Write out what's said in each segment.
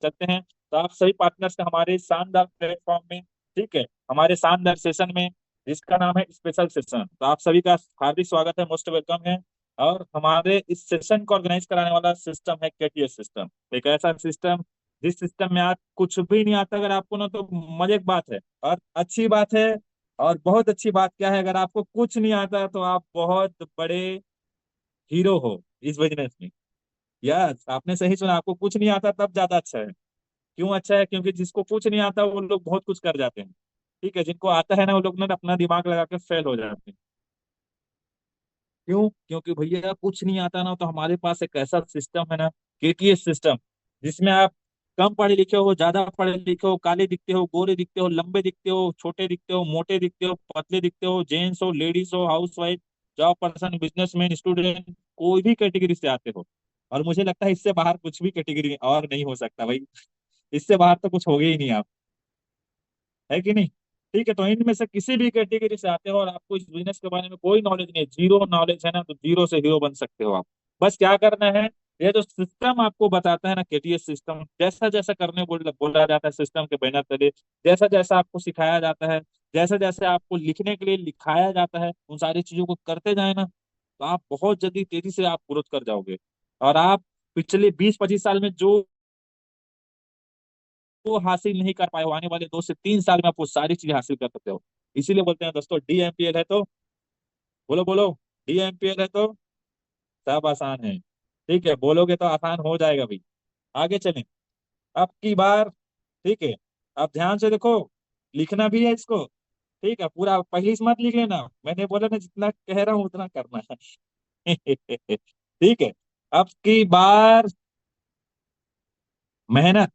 चलते हैं। तो आप सभी पार्टनर्स का हमारे शानदार प्लेटफॉर्म में, ठीक है, हमारे शानदार सेशन में, जिसका नाम है स्पेशल सेशन। तो आप सभी का हार्दिक स्वागत है, मोस्ट वेलकम है। और हमारे इस सेशन को ऑर्गेनाइज कराने वाला सिस्टम है केटीएस सिस्टम। एक ऐसा सिस्टम जिस सिस्टम में आप कुछ भी नहीं आता अगर आपको ना, तो मजे की बात है और अच्छी बात है। और बहुत अच्छी बात क्या है, अगर आपको कुछ नहीं आता तो आप बहुत बड़े हीरो हो इस बिजनेस में। यस, आपने सही सुना, आपको कुछ नहीं आता तब ज्यादा अच्छा है। क्यों अच्छा है? क्योंकि जिसको कुछ नहीं आता वो लोग बहुत कुछ कर जाते हैं। ठीक है, जिनको आता है ना वो लोग ना अपना दिमाग लगा के फेल हो जाते हैं। क्यों? क्योंकि भैया कुछ नहीं आता ना, तो हमारे पास एक ऐसा सिस्टम है ना, केटीएस सिस्टम, जिसमें आप कम पढ़े लिखे हो, ज्यादा पढ़े लिखे हो, काले दिखते हो, गोरे दिखते हो, लंबे दिखते हो, छोटे दिखते हो, मोटे दिखते हो, पतले दिखते हो, जेंट्स हो, लेडीज हो, house wife, job person, businessman, student, कोई भी कैटेगरी से आते हो। और मुझे लगता है इससे बाहर कुछ भी कैटेगरी और नहीं हो सकता भाई। इससे बाहर तो कुछ हो गए ही नहीं आप, है कि नहीं? ठीक है, तो इनमें से किसी भी कैटेगरी से आते हो और आपको इस बिजनेस के बारे में कोई नॉलेज नहीं है, जीरो नॉलेज है ना, तो जीरो से हीरो बन सकते हो आप। बस क्या करना है, ये जो सिस्टम आपको बताता है ना, केटीएस सिस्टम, जैसा जैसा करने बोला जाता है सिस्टम के बैनर तले, जैसा जैसा आपको सिखाया जाता है, जैसे जैसे आपको लिखने के लिए लिखाया जाता है, उन सारी चीजों को करते जाए ना, तो आप बहुत जल्दी तेजी से आप ग्रोथ कर जाओगे। और आप पिछले 20-25 साल में जो वो हासिल नहीं कर पाए हो, आने वाले 2 से 3 साल में आप वो सारी चीजें हासिल कर सकते हो। इसीलिए बोलते हैं दोस्तों, डीएमपीएल है तो बोलो बोलो, डीएमपीएल है तो सब आसान है। ठीक है, बोलोगे तो आसान हो जाएगा भाई। आगे चलें। अब की बार, ठीक है, अब ध्यान से देखो, लिखना भी है इसको। ठीक है, पूरा पहली से मत लिख लेना, मैंने बोला ना जितना कह रहा हूँ उतना करना है। ठीक है, अब की बार मेहनत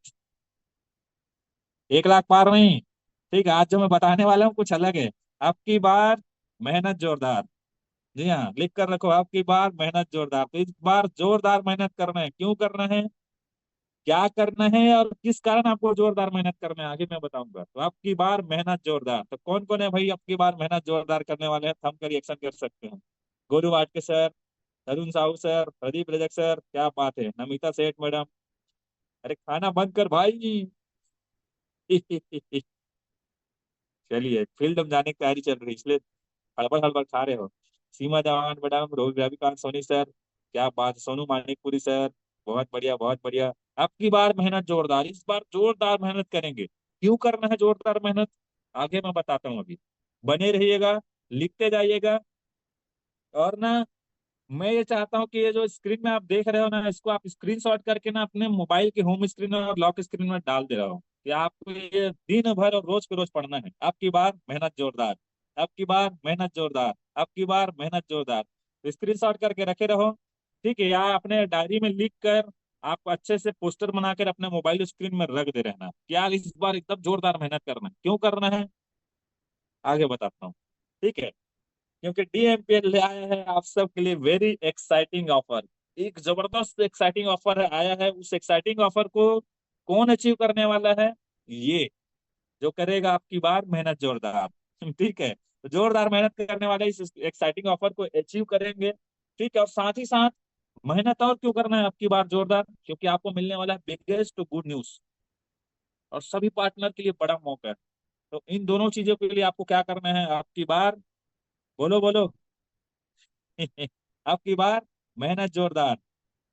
1 लाख पार नहीं। ठीक है, आज जो मैं बताने वाला हूँ कुछ अलग है। अब की बार मेहनत जोरदार। जी हाँ, लिख कर रखो, आपकी बार मेहनत जोरदार। तो इस बार जोरदार मेहनत करना है। क्यों करना है, क्या करना है और किस कारण आपको जोरदार मेहनत करना है, आगे मैं बताऊंगा। तो आपकी बार मेहनत जोरदार, तो कौन कौन है भाई आपकी बार मेहनत जोरदार करने वाले हैं, थंब कर रिएक्शन कर सकते हैं। गोलू वाटके सर, तरुण साहू सर, प्रदीप रजक सर, क्या बात है, नमिता सेठ मैडम। अरे खाना बंद कर भाई। चलिए, फील्ड में जाने की तैयारी चल रही है इसलिए हड़बड़ हड़बड़ खा रहे हो। सीमा जवान मैडम, रोहित रविकांत सोनी सर, क्या बात, सोनू मानिकपुरी सर, बहुत बढ़िया बहुत बढ़िया। अब की बार मेहनत जोरदार, इस बार जोरदार मेहनत करेंगे। क्यों करना है जोरदार मेहनत, आगे मैं बताता हूँ अभी। बने रहिएगा, लिखते जाइएगा। और ना, मैं ये चाहता हूँ कि ये जो स्क्रीन में आप देख रहे हो ना, इसको आप स्क्रीन शॉट करके ना अपने मोबाइल के होम स्क्रीन में और लॉक स्क्रीन में डाल दे रहा हूँ कि आपको ये दिन भर और रोज के रोज पढ़ना है। आपकी बार मेहनत जोरदार, आपकी बार मेहनत जोरदार, आपकी बार मेहनत जोरदार। तो स्क्रीन शॉट करके रखे रहो। ठीक है, या अपने डायरी में लिख कर आप अच्छे से पोस्टर बनाकर अपने मोबाइल स्क्रीन में रख दे रहना कि यार इस बार एकदम जोरदार मेहनत करना है। क्यों करना है, आगे बताता हूँ। ठीक है, क्योंकि डीएमपीएल ले आया है आप सबके लिए वेरी एक्साइटिंग ऑफर। एक जबरदस्त एक्साइटिंग ऑफर आया है। उस एक्साइटिंग ऑफर को कौन अचीव करने वाला है, ये जो करेगा आपकी बार मेहनत जोरदार। ठीक है, तो जोरदार मेहनत करने वाले इस एक्साइटिंग ऑफर को अचीव करेंगे। ठीक है, और साथ ही साथ मेहनत और क्यों करना है आपकी बार जोरदार, क्योंकि आपको मिलने वाला है बिगेस्ट गुड न्यूज, और सभी पार्टनर के लिए बड़ा मौका है। तो इन दोनों चीजों के लिए आपको क्या करना है आपकी बार, बोलो बोलो। आपकी बार मेहनत जोरदार।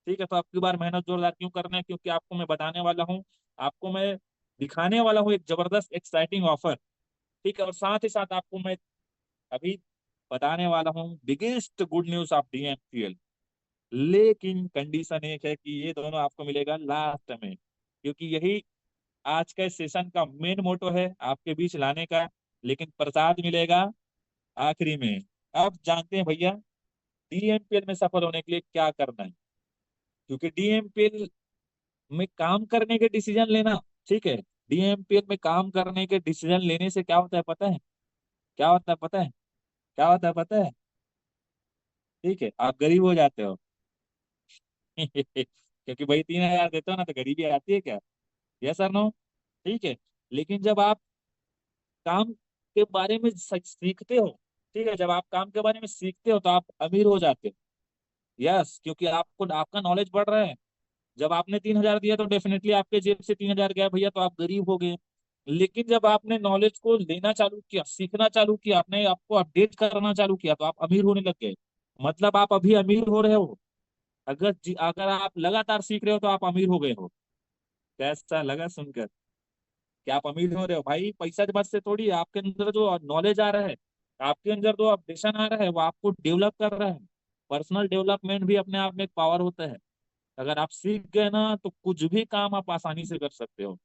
ठीक है, तो आपकी बार मेहनत जोरदार क्यों करना है, क्योंकि आपको मैं बताने वाला हूँ, आपको मैं दिखाने वाला हूँ एक जबरदस्त एक्साइटिंग ऑफर। ठीक है, और साथ ही साथ आपको मैं अभी बताने वाला हूँ biggest good news of DMPL. लेकिन कंडीशन एक है कि ये दोनों आपको मिलेगा लास्ट में, क्योंकि यही आज के सेशन का मेन मोटो है आपके बीच लाने का। लेकिन प्रसाद मिलेगा आखिरी में। अब जानते हैं भैया, डीएमपीएल में सफल होने के लिए क्या करना है। क्योंकि डीएमपीएल में काम करने के डिसीजन लेना, ठीक है, डीएमपीएल में काम करने के डिसीजन लेने से क्या होता है पता है, क्या होता है पता है, क्या होता है पता है, ठीक है, आप गरीब हो जाते हो। क्योंकि भाई 3,000 देते हो ना, तो गरीबी आती है क्या? Yes sir no. ठीक है, लेकिन जब आप काम के बारे में सीखते हो, ठीक है, जब आप काम के बारे में सीखते हो तो आप अमीर हो जाते हो। यस, क्योंकि आपको आपका नॉलेज बढ़ रहा है। जब आपने 3,000 दिया तो डेफिनेटली आपके जेब से 3,000 गया भैया, तो आप गरीब हो गए। लेकिन जब आपने नॉलेज को लेना चालू किया, सीखना चालू किया, आपने आपको अपडेट करना चालू किया, तो आप अमीर होने लग गए। मतलब आप अभी अमीर हो रहे हो। अगर आप लगातार सीख रहे हो तो आप अमीर हो गए हो। कैसा लगा सुनकर कि आप अमीर हो रहे हो? भाई पैसा के बस से थोड़ी, आपके अंदर जो नॉलेज आ रहा है, आपके अंदर जो अपडेशन आ रहा है, वो आपको डेवलप कर रहा है। पर्सनल डेवलपमेंट भी अपने आप में एक पावर होता है। अगर आप सीख गए ना तो कुछ भी काम आप आसानी से कर सकते हो।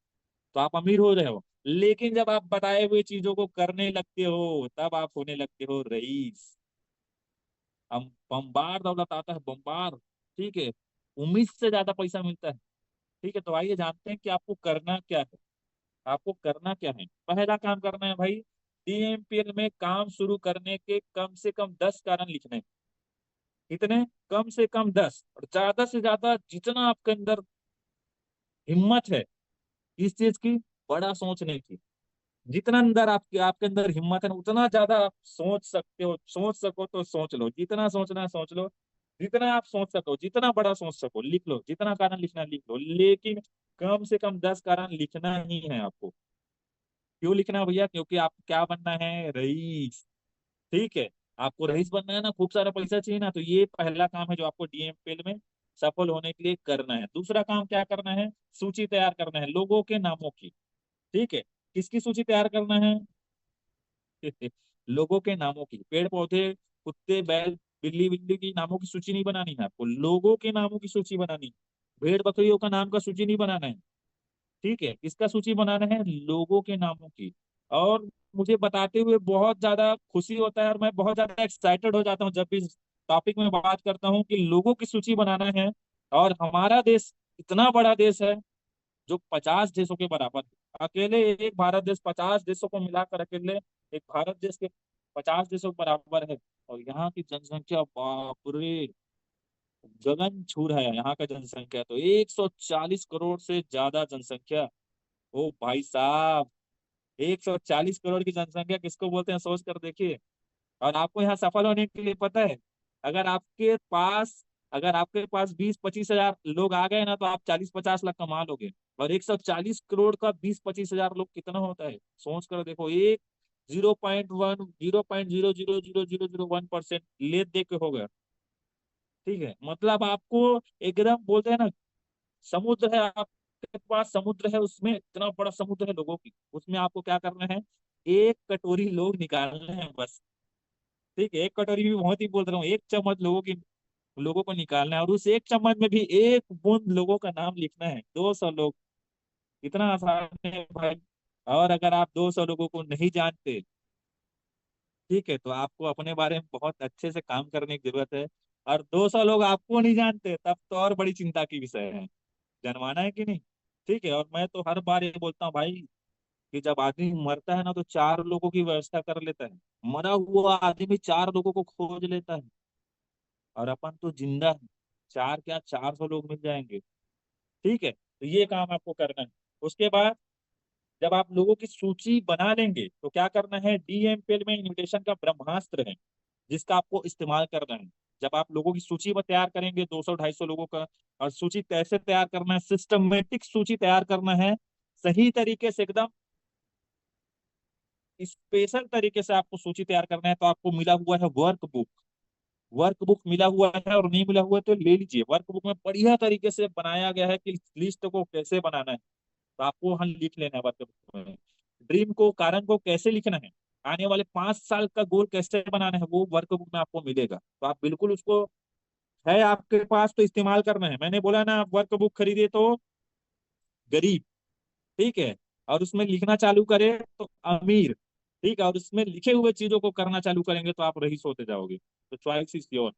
तो आप अमीर हो रहे हो। लेकिन जब आप बताए हुए चीजों को करने लगते हो, तब आप होने लगते हो रईस। हम बम्बार दौलत आता है, बम्बार। ठीक है। उम्मीद से ज्यादा पैसा मिलता है। ठीक है, तो आइए जानते हैं कि आपको करना क्या है। आपको करना क्या है? पहला काम करना है भाई, डीएमपीएल में काम शुरू करने के कम से कम 10 कारण लिखने हैं। कितने? कम से कम 10, और ज्यादा से ज्यादा जितना आपके अंदर हिम्मत है इस चीज की, बड़ा सोचने की, जितना अंदर आपके आपके अंदर हिम्मत है ना, उतना ज्यादा आप सोच सकते हो। सोच सको तो सोच लो, जितना सोचना है सोच लो। जितना आप सोच सको, जितना बड़ा सोच सको लिख लो, जितना कारण लिखना है लिख लो, लेकिन कम से कम 10 कारण लिखना ही है आपको। क्यों लिखना है भैया? क्योंकि आप क्या बनना है? रईस। ठीक है। आपको रईस बनना है ना, खूब सारा पैसा चाहिए ना, तो ये पहला काम है जो आपको डीएमपीएल में सफल होने के लिए करना है। दूसरा काम क्या करना है? सूची तैयार करना है लोगों के नामों की। ठीक है। किसकी सूची तैयार करना है? लोगों के नामों की। पेड़ पौधे, कुत्ते, बैल, बिल्ली बिल्ली की नामों की सूची नहीं बनानी है आपको, लोगों के नामों की सूची बनानी है। भेड़ बकरियों का नाम का सूची नहीं बनाना है। ठीक है, किसका सूची बनाना है? लोगों के नामों की। और मुझे बताते हुए बहुत ज्यादा खुशी होता है, और मैं बहुत ज्यादा एक्साइटेड हो जाता हूँ जब भी इस टॉपिक में बात करता हूँ कि लोगों की सूची बनाना है। और हमारा देश इतना बड़ा देश है जो 50 देशों के बराबर है। अकेले एक भारत देश 50 देशों को मिलाकर अकेले एक भारत देश के 50 देशों के बराबर है। और यहाँ की जनसंख्या बाप रे, गगन छू रहा है यहाँ का जनसंख्या। तो 140 करोड़ से ज्यादा जनसंख्या। ओ भाई साहब, 140 करोड़ की जनसंख्या किसको बोलते हैं, सोच कर देखिए। और आपको यहाँ सफल होने के लिए पता है, अगर आपके पास अगर आपके पास 20-25 हजार लोग आ गए ना, तो आप 40-50 लाख कमा लोगे। और 140 करोड़ का 20-25 हजार लोग कितना होता है, सोच कर देखो। एक 0.1 0.0000001% ले दे के हो गया। ठीक है, मतलब आपको एकदम बोलते हैं ना, समुद्र है आपके पास, समुद्र है, उसमें इतना बड़ा समुद्र है लोगों की, उसमें आपको क्या करना है? एक कटोरी लोग निकालने हैं बस। ठीक है, एक कटोरी भी बहुत ही बोल रहा हूँ, एक चम्मच लोगों को निकालना है, और उस एक चम्मच में भी एक बूंद लोगों का नाम लिखना है। 200 लोग, इतना आसान है भाई। और अगर आप 200 लोगों को नहीं जानते, ठीक है, तो आपको अपने बारे में बहुत अच्छे से काम करने की जरूरत है। और 200 लोग आपको नहीं जानते, तब तो और बड़ी चिंता की विषय है। जनवाना है कि नहीं? ठीक है, और मैं तो हर बार ये बोलता हूँ भाई, कि जब आदमी मरता है ना, तो 4 लोगों की व्यवस्था कर लेता है। मरा हुआ आदमी 4 लोगों को खोज लेता है। और अपन तो जिंदा है, चार क्या 400 लोग मिल जाएंगे। ठीक है, तो ये काम आपको करना है। उसके बाद जब आप लोगों की सूची बना लेंगे, तो क्या करना है? डीएमपीएल में इन्विटेशन का ब्रह्मास्त्र है, जिसका आपको इस्तेमाल करना है। जब आप लोगों की सूची पर तैयार करेंगे 200-250 लोगों का, और सूची कैसे तैयार करना है? सिस्टमेटिक सूची तैयार करना है, सही तरीके से, एकदम स्पेशल तरीके से आपको सूची तैयार करना है। तो आपको मिला हुआ है वर्कबुक। वर्कबुक मिला हुआ है, और नहीं मिला हुआ है तो ले लीजिए। वर्कबुक में बढ़िया तरीके से बनाया गया है कि लिस्ट को कैसे बनाना है। तो आपको वहां लिख लेना है वर्कबुक में। ड्रीम को, कारण को कैसे लिखना है, आने वाले 5 साल का गोल कैसे बनाना है, वो वर्कबुक में आपको मिलेगा। तो आप बिल्कुल उसको, है आपके पास तो इस्तेमाल करना है। मैंने बोला ना, आप वर्कबुक खरीदे तो गरीब, ठीक है, और उसमें लिखना चालू करे तो अमीर। ठीक है, और उसमें लिखे हुए चीजों को करना चालू करेंगे तो आप रईस होते जाओगे। तो चॉइस इज योर।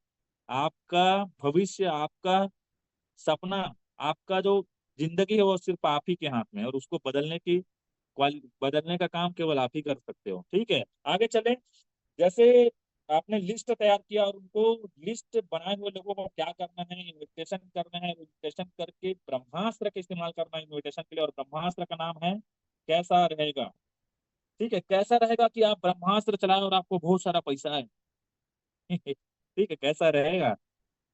आपका भविष्य, आपका सपना, आपका जो जिंदगी है, वो सिर्फ आप ही के हाथ में है, और उसको बदलने का काम केवल आप ही कर सकते हो। ठीक है, आगे चले। जैसे आपने लिस्ट तैयार किया, और उनको लिस्ट बनाए हुए लोगों को क्या करना है? इनविटेशन करना है। इनविटेशन करके ब्रह्मास्त्र का इस्तेमाल करना है इनविटेशन के लिए, और ब्रह्मास्त्र का नाम है कैसा रहेगा। ठीक है, कैसा रहेगा कि आप ब्रह्मास्त्र चलाए और आपको बहुत सारा पैसा है। ठीक है, कैसा रहेगा?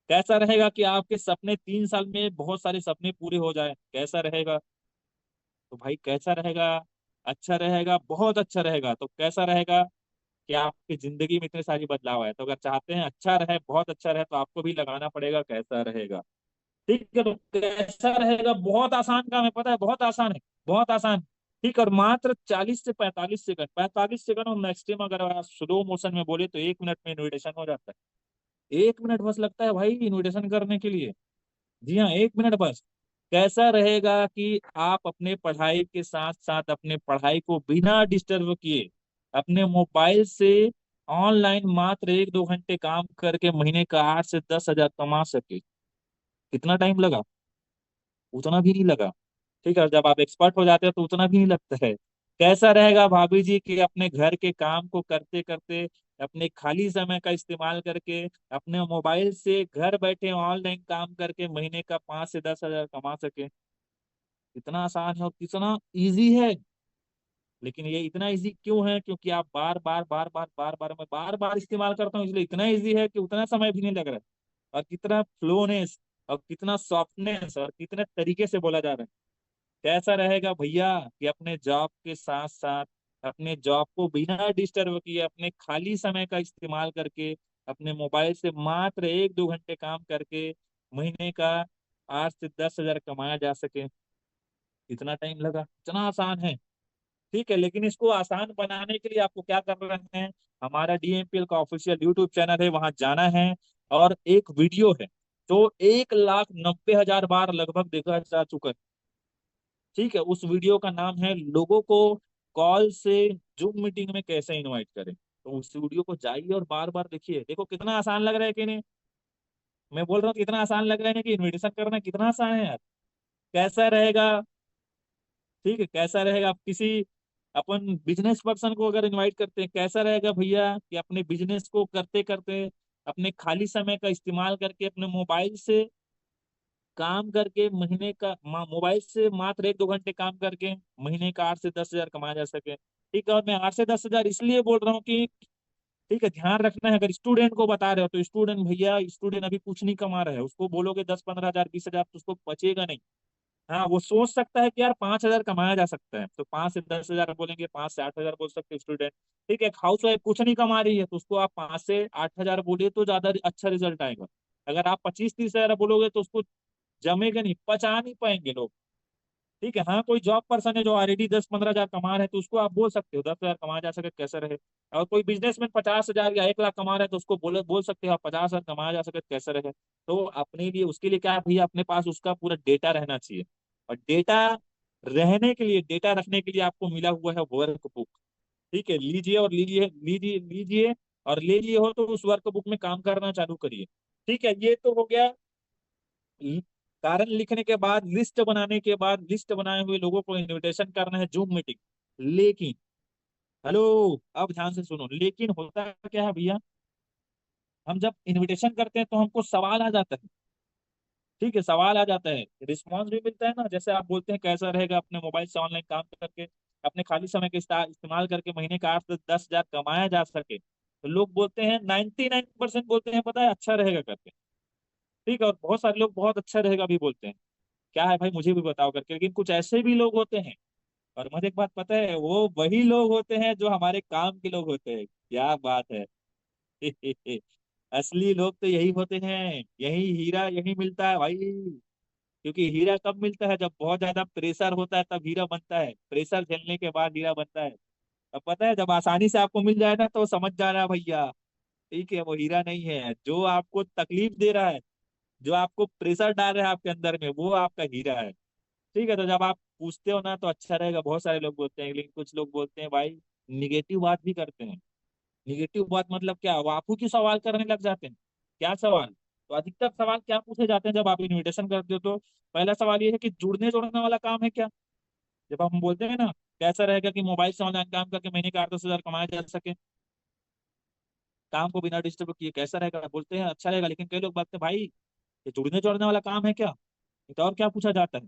कैसा रहेगा कि आपके सपने 3 साल में बहुत सारे सपने पूरे हो जाए, कैसा रहेगा? तो भाई कैसा रहेगा? अच्छा रहेगा, बहुत अच्छा रहेगा। तो कैसा रहेगा कि आपकी जिंदगी में इतने सारी बदलाव आए। तो अगर चाहते हैं अच्छा रहे, बहुत अच्छा रहे, तो आपको भी लगाना पड़ेगा कैसा रहेगा। ठीक है, तो कैसा रहेगा बहुत आसान काम है, पता है, बहुत आसान है, बहुत आसान। ठीक, और मात्र 40 से 45 सेकंड, 45 सेकंड और मैक्सिमम अगर आप स्लो मोशन में बोले तो 1 मिनट में इन्विटेशन हो जाता है। 1 मिनट बस लगता है भाई इन्विटेशन करने के लिए। जी हाँ, 1 मिनट बस। कैसा रहेगा कि आप अपने पढ़ाई के साथ साथ अपने पढ़ाई को बिना डिस्टर्ब किए अपने मोबाइल से ऑनलाइन मात्र 1-2 घंटे काम करके महीने का 8 से 10 हजार कमा सके। कितना टाइम लगा? उतना भी नहीं लगा। ठीक है, जब आप एक्सपर्ट हो जाते हैं तो उतना भी नहीं लगता है। कैसा रहेगा भाभी जी कि अपने घर के काम को करते करते अपने खाली समय का इस्तेमाल करके अपने मोबाइल से घर बैठे ऑनलाइन काम करके महीने का 5 से 10 हजार कमा सके। कितना आसान है और कितना इजी है। लेकिन ये इतना इजी क्यों है? क्योंकि आप बार बार बार बार बार बार मैं बार बार इस्तेमाल करता हूँ, इसलिए इतना इजी है कि उतना समय भी नहीं लग रहा है। और कितना फ्लोनेस और कितना सॉफ्टनेस और कितने तरीके से बोला जा रहा है। कैसा रहेगा भैया कि अपने जॉब के साथ साथ अपने जॉब को बिना डिस्टर्ब किए अपने खाली समय का इस्तेमाल करके अपने मोबाइल से मात्र 1-2 घंटे काम करके महीने का 8 से 10 हजार कमाया जा सके। इतना टाइम लगा, इतना आसान है। ठीक है, लेकिन इसको आसान बनाने के लिए आपको क्या कर रहे हैं? हमारा डीएमपीएल का ऑफिशियल यूट्यूब चैनल है, वहां जाना है। और एक वीडियो है जो 1,90,000 बार लगभग देखा जा चुका है। ठीक है, उस वीडियो का नाम है लोगों को कॉल से जूम मीटिंग में कैसे इनवाइट करें। तो उस वीडियो को जाइए और बार बार देखिए, देखो कितना आसान लग रहा है कि नहीं। मैं बोल रहा हूँ कितना आसान लग रहा है ना कि इनविटेशन करना कितना आसान है यार। कैसा रहेगा? ठीक है, कैसा रहेगा आप किसी अपन बिजनेस पर्सन को अगर इनवाइट करते हैं, कैसा रहेगा भैया कि अपने बिजनेस को करते करते अपने खाली समय का इस्तेमाल करके अपने मोबाइल से काम करके महीने का मोबाइल से मात्र 1-2 घंटे काम करके महीने का 8 से 10 हजार कमाया जा सके। ठीक है, और मैं 8 से 10 हजार इसलिए बोल रहा हूँ कि ठीक है, ध्यान रखना है। अगर स्टूडेंट को बता रहे हो तो स्टूडेंट भैया, स्टूडेंट अभी कुछ नहीं कमा रहा है, उसको बोलोगे 10-15 हजार 20 हजार तो उसको बचेगा नहीं। हाँ, वो सोच सकता है कि यार 5 हजार कमाया जा सकता है, तो 5 से 10 हजार बोलेंगे, 5 से 8 हजार बोल सकते हैं स्टूडेंट। ठीक है, हाउस वाइफ कुछ नहीं कमा रही है तो उसको आप 5 से 8 हजार बोलिए तो ज्यादा अच्छा रिजल्ट आएगा। अगर आप 25-30 हजार बोलोगे तो उसको जमेगा नहीं, पचा नहीं पाएंगे लोग। ठीक है, हाँ, कोई जॉब पर्सन है जो ऑलरेडी 10-15 हजार कमा रहे हैं तो उसको आप बोल सकते हो 10 हजार कमाया जा सके कैसे रहे। और कोई बिजनेसमैन 50 हजार या 1 लाख कमा रहे हैं तो उसको बोल सकते हो आप 50 हजार कमाया जा सके कैसे रहे। तो अपने लिए उसके लिए क्या है भैया, अपने पास उसका पूरा डेटा रहना चाहिए। और डेटा रहने के लिए, डेटा रखने के लिए आपको मिला हुआ है वर्क बुक। ठीक है, लीजिए और लीजिए लीजिए लीजिए और ले लिए हो तो उस वर्क बुक में काम करना चालू करिए। ठीक है, ये तो हो गया कारण लिखने के बाद, लिस्ट बनाने के बाद, लिस्ट बनाए हुए लोगों को इनविटेशन करना है जूम मीटिंग। लेकिन हेलो, अब ध्यान से सुनो, लेकिन होता क्या है भैया, हम जब इनविटेशन करते हैं तो हमको सवाल आ जाता है। ठीक है, सवाल आ जाता है, रिस्पॉन्स भी मिलता है ना। जैसे आप बोलते हैं कैसा रहेगा अपने मोबाइल से ऑनलाइन काम करके अपने खाली समय के इस्तेमाल करके महीने का 8 से 10 हजार कमाया जा सके, तो लोग बोलते हैं 99% बोलते हैं पता है अच्छा रहेगा करके। ठीक है, और बहुत सारे लोग बहुत अच्छा रहेगा भी बोलते हैं। क्या है भाई मुझे भी बताओ करके। लेकिन कुछ ऐसे भी लोग होते हैं, और मुझे एक बात पता है, वो वही लोग होते हैं जो हमारे काम के लोग होते हैं। क्या बात है। असली लोग तो यही होते हैं, यही हीरा यही मिलता है भाई। क्योंकि हीरा कब मिलता है? जब बहुत ज्यादा प्रेशर होता है तब हीरा बनता है, प्रेशर झेलने के बाद हीरा बनता है। अब पता है, जब आसानी से आपको मिल जाए ना तो समझ जाना भैया, ठीक है, वो हीरा नहीं है। जो आपको तकलीफ दे रहा है, जो आपको प्रेशर डाल रहा है आपके अंदर में, वो आपका हीरा है। ठीक है, तो जब आप पूछते हो ना तो अच्छा रहेगा। बहुत सारे लोग बोलते हैं, लेकिन कुछ लोग बोलते हैं भाई निगेटिव बात भी करते हैं। निगेटिव बात मतलब क्या? वो आपको की सवाल करने लग जाते हैं। क्या सवाल? तो अधिकतर सवाल क्या पूछे जाते हैं जब आप इनविटेशन करते हो? तो पहला सवाल ये है कि जुड़ने जोड़ने वाला काम है क्या। जब हम बोलते हैं ना कैसा रहेगा कि मोबाइल से ऑनलाइन काम करके महीने का 8-10 हजार कमाया जा सके काम को बिना डिस्टर्ब किए, कैसा रहेगा? बोलते हैं अच्छा रहेगा। लेकिन कई लोग बोलते हैं भाई ये जुड़ने जोड़ने वाला काम है क्या? ये तो और क्या पूछा जाता है,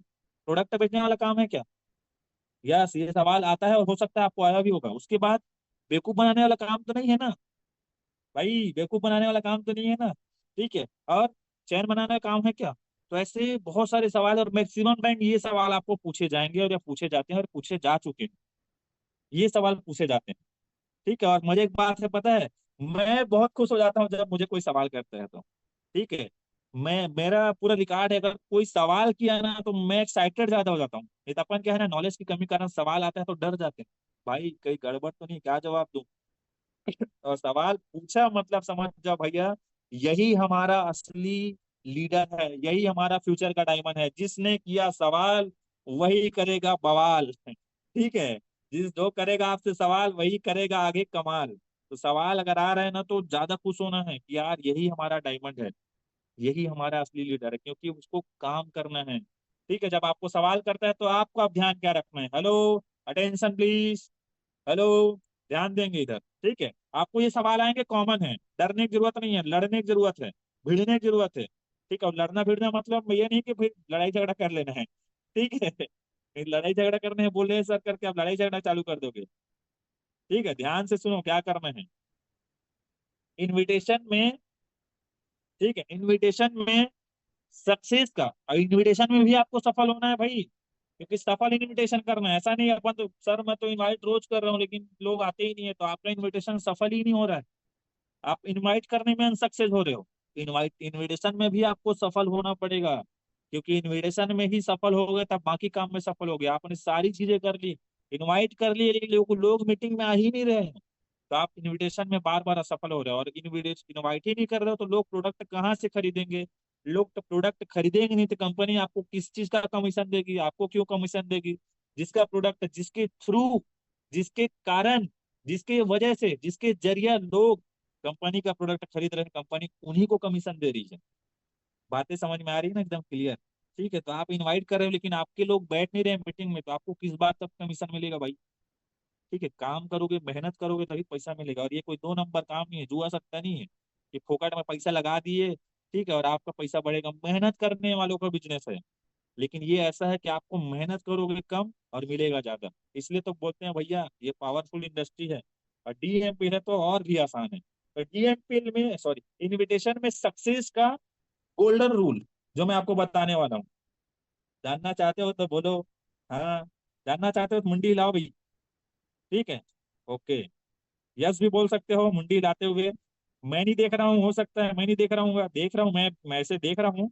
प्रोडक्ट बेचने वाला काम है क्या? यस, ये सवाल आता है और हो सकता है आपको आया भी होगा। उसके बाद बेवकूफ बनाने वाला काम तो नहीं है ना भाई, बेवकूफ बनाने वाला काम तो नहीं है ना। ठीक है, और चैन बनाना काम है क्या? तो ऐसे बहुत सारे सवाल, और मैक्सिमम टाइम ये सवाल आपको पूछे जाएंगे, और या पूछे जाते हैं, और पूछे जा चुके हैं। ये सवाल पूछे जाते हैं। ठीक है, और मुझे एक बात है पता है, मैं बहुत खुश हो जाता हूँ जब मुझे कोई सवाल करता है तो। ठीक है, मैं मेरा पूरा रिकॉर्ड है, अगर कोई सवाल किया ना तो मैं एक्साइटेड ज्यादा हो जाता हूँ। नहीं तो अपन क्या है ना, नॉलेज की कमी के कारण सवाल आता है तो डर जाते हैं, भाई कहीं गड़बड़ तो नहीं, क्या जवाब दूं। और सवाल पूछा मतलब समझ जाओ भैया, यही हमारा असली लीडर है, यही हमारा फ्यूचर का डायमंड है। जिसने किया सवाल वही करेगा बवाल। ठीक है, जिस जो करेगा आपसे सवाल वही करेगा आगे कमाल। तो सवाल अगर आ रहे हैं ना तो ज्यादा खुश होना है कि यार यही हमारा डायमंड है, यही हमारा असली लीडर है, क्योंकि उसको काम करना है। ठीक है, जब आपको सवाल करता है तो आपको अब ध्यान क्या रखना है, हेलो, अटेंशन प्लीज, हेलो, ध्यान देंगे इधर। ठीक है, आपको ये सवाल आएंगे, कॉमन है, डरने की जरूरत नहीं है, लड़ने की जरूरत है, भिड़ने की जरूरत है। ठीक है, और लड़ना भिड़ना मतलब ये नहीं कि भाई लड़ाई झगड़ा कर लेना है। ठीक है, लड़ाई झगड़ा करने हैं बोल रहे हैं सर करके आप लड़ाई झगड़ा चालू कर दोगे। ठीक है, ध्यान से सुनो क्या करना है इनविटेशन में। ठीक है, इनविटेशन में सक्सेस का, और इनविटेशन में भी आपको सफल होना है भाई, क्योंकि सफल इनविटेशन करना है। ऐसा नहीं अपन तो सर मैं तो इनवाइट रोज कर रहा हूँ लेकिन लोग आते ही नहीं है, तो आपका इनविटेशन सफल ही नहीं हो रहा है। आप इनवाइट करने में अनसक्सेस हो रहे हो। इनवाइट इनविटेशन में भी आपको सफल होना पड़ेगा, क्योंकि इनविटेशन में ही सफल हो गए तब बाकी काम में सफल हो गए। आपने सारी चीजें कर ली, इनवाइट कर लिए, लेकिन लोग मीटिंग में आ ही नहीं रहे हैं, तो आप इनविटेशन में बार बार असफल हो रहे हो। और इनविटेशन इनवाइट ही नहीं कर रहे हो तो लोग प्रोडक्ट कहाँ से खरीदेंगे? लोग तो प्रोडक्ट खरीदेंगे नहीं तो कंपनी आपको किस चीज का कमीशन देगी? आपको क्यों कमीशन देगी? जिसका प्रोडक्ट, जिसके थ्रू, जिसके कारण, जिसके वजह से, जिसके जरिए लोग कंपनी का प्रोडक्ट खरीद रहे हैं, कंपनी उन्हीं को कमीशन दे रही है। बातें समझ में आ रही है ना एकदम क्लियर? ठीक है, तो आप इनवाइट कर रहे हो लेकिन आपके लोग बैठ नहीं रहे मीटिंग में, तो आपको किस बात का कमीशन मिलेगा भाई? ठीक है, काम करोगे, मेहनत करोगे तभी पैसा मिलेगा। और ये कोई दो नंबर काम नहीं है, जुआ सकता नहीं है कि फोकट में पैसा लगा दिए, ठीक है, और आपका पैसा बढ़ेगा। मेहनत करने वालों का बिजनेस है। लेकिन ये ऐसा है कि आपको मेहनत करोगे कम और मिलेगा ज्यादा। इसलिए तो बोलते हैं भैया ये पावरफुल इंडस्ट्री है। और डीएमपी है तो और भी आसान है। तो डीएमपी में, सॉरी, इनविटेशन में सक्सेस का गोल्डन रूल जो मैं आपको बताने वाला हूँ, जानना चाहते हो तो बोलो हाँ, जानना चाहते हो तो मुंडी हिलाओ भाई। ठीक है, ओके, यस भी बोल सकते हो मुंडी हिलाते हुए। मैं नहीं देख रहा हूँ, हो सकता है मैं नहीं देख रहा हूँ, देख रहा हूँ मैं ऐसे देख रहा हूँ।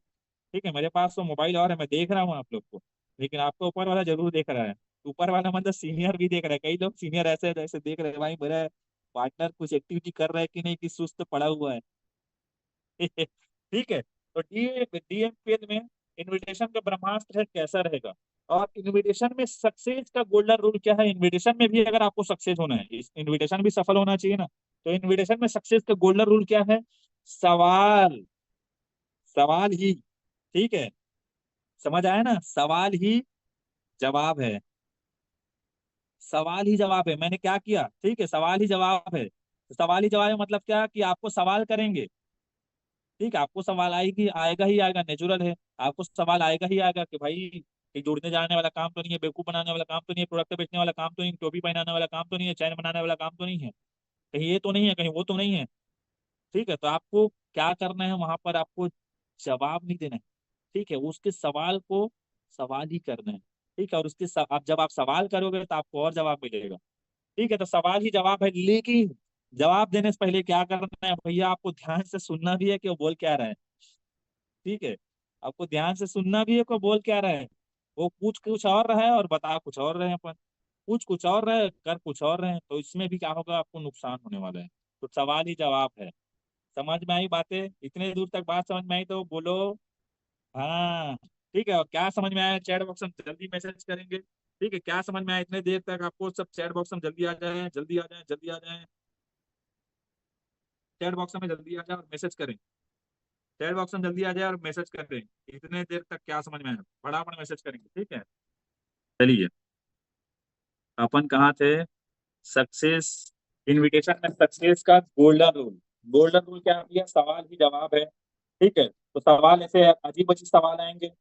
ठीक है, मेरे पास तो मोबाइल और है, मैं देख रहा हूँ आप लोग को, लेकिन आपको ऊपर वाला जरूर देख रहा है। ऊपर वाला मतलब सीनियर भी देख रहा है, कई लोग सीनियर ऐसे ऐसे देख रहे हैं, भाई मेरा पार्टनर कुछ एक्टिविटी कर रहा है कि नहीं, कि सुस्त पड़ा हुआ है। ठीक है, तो डीएमपीएल में इनविटेशन का ब्रह्मास्त्र है कैसा रहेगा, और इनविटेशन में सक्सेस का गोल्डन रूल क्या है। इनविटेशन में भी अगर आपको सक्सेस होना है, इस इनविटेशन भी सफल होना चाहिए ना, तो इनविटेशन में सक्सेस का गोल्डन रूल क्या है? सवाल, सवाल ही। ठीक है, समझ आया ना, सवाल ही जवाब है, सवाल ही जवाब है। मैंने क्या किया, ठीक है, सवाल ही जवाब है। तो सवाल ही जवाब है मतलब क्या, कि आपको सवाल करेंगे। ठीक है, आपको सवाल आएगी, आएगा ही आएगा, नेचुरल है। आपको सवाल आएगा ही आएगा कि भाई ये जोड़ने जाने वाला काम तो नहीं है, बेवकूफ बनाने वाला काम तो नहीं है, प्रोडक्ट बेचने वाला काम तो नहीं, टोपी पहनाने वाला काम तो नहीं है, चैन बनाने वाला काम तो नहीं है, कहीं ये तो नहीं है, कहीं वो तो नहीं है। ठीक है, तो आपको क्या करना है वहां पर, आपको जवाब नहीं देना है। ठीक है, उसके सवाल को सवाल ही करना है। ठीक है, और उसके आप जब आप सवाल करोगे तो आपको और जवाब मिलेगा। ठीक है, तो सवाल ही जवाब है, लेकिन जवाब देने से पहले क्या करना है भैया, आपको ध्यान से सुनना भी है कि वो बोल क्या रहा है। ठीक है, आपको ध्यान से सुनना भी है कि वो बोल क्या रहा है। वो पूछ कुछ और रहा है और बता कुछ और रहे हैं अपन, पूछ कुछ और रहे कर कुछ और रहे हैं, तो इसमें भी क्या होगा, आपको नुकसान होने वाला है। तो सवाल ही जवाब है। समझ में आई बातें? इतने दूर तक बात समझ में आई तो बोलो हाँ। ठीक है, और क्या समझ में आया चैट बॉक्स में जल्दी मैसेज करेंगे। ठीक है, क्या समझ में आया इतने देर तक आपको, सब चैट बॉक्स में जल्दी आ जाए, जल्दी आ जाए, जल्दी आ जाए, चैट बॉक्स में जल्दी आ जाए और मैसेज करें। चैट बॉक्स में जल्दी आ जाए और मैसेज करें, इतने देर तक क्या समझ में आया, फटाफट मैसेज करेंगे। ठीक है, चलिए, अपन कहाँ थे? सक्सेस, इनविटेशन में सक्सेस का गोल्डन रूल। गोल्डन रूल क्या है भैया? सवाल ही जवाब है। ठीक है, तो सवाल ऐसे अजीब अजीब सवाल आएंगे,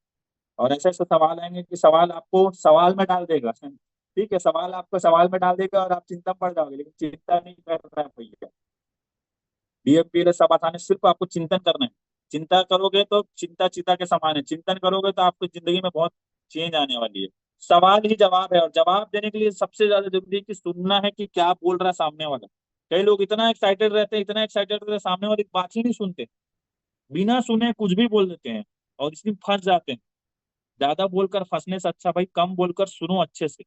और ऐसे ऐसे सवाल आएंगे कि सवाल आपको सवाल में डाल देगा। ठीक है, सवाल आपको सवाल में डाल देगा और आप चिंता में पड़ जाओगे, लेकिन चिंता नहीं कर रहा है भैया। डीएमपीएल सब आसान है, सिर्फ आपको चिंतन करना है। चिंता करोगे तो चिंता चिता के समान है, चिंतन करोगे तो आपकी जिंदगी में बहुत चेंज आने वाली है। सवाल ही जवाब है, और जवाब देने के लिए सबसे ज्यादा जरूरी है कि सुनना है कि क्या बोल रहा है सामने वाला। कई लोग इतना एक्साइटेड रहते हैं, इतना एक्साइटेड रहते हैं, सामने वाले की बात ही नहीं सुनते, बिना सुने कुछ भी बोल देते हैं और इसमें फंस जाते हैं। ज्यादा बोलकर फंसने से अच्छा भाई कम बोलकर सुनो अच्छे से।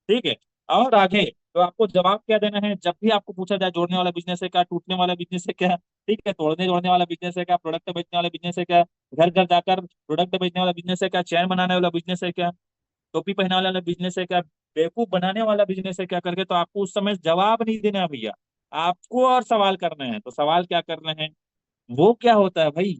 ठीक है। और आगे तो आपको जवाब क्या देना है, जब भी आपको पूछा जाए जोड़ने वाला बिजनेस है क्या, टूटने वाला बिजनेस है क्या, ठीक है, तोड़ने जोड़ने वाला बिजनेस है क्या, प्रोडक्ट बेचने वाला बिजनेस है क्या, घर घर जाकर प्रोडक्ट बेचने वाला बिजनेस है क्या, चैन बनाने वाला बिजनेस है क्या, टोपी पहनाने वाला बिजनेस है क्या, बेवकूफ बनाने वाला बिजनेस है क्या करके, तो आपको उस समय जवाब नहीं देना है भैया। आपको और सवाल करना है। तो सवाल क्या करना है, वो क्या होता है भाई,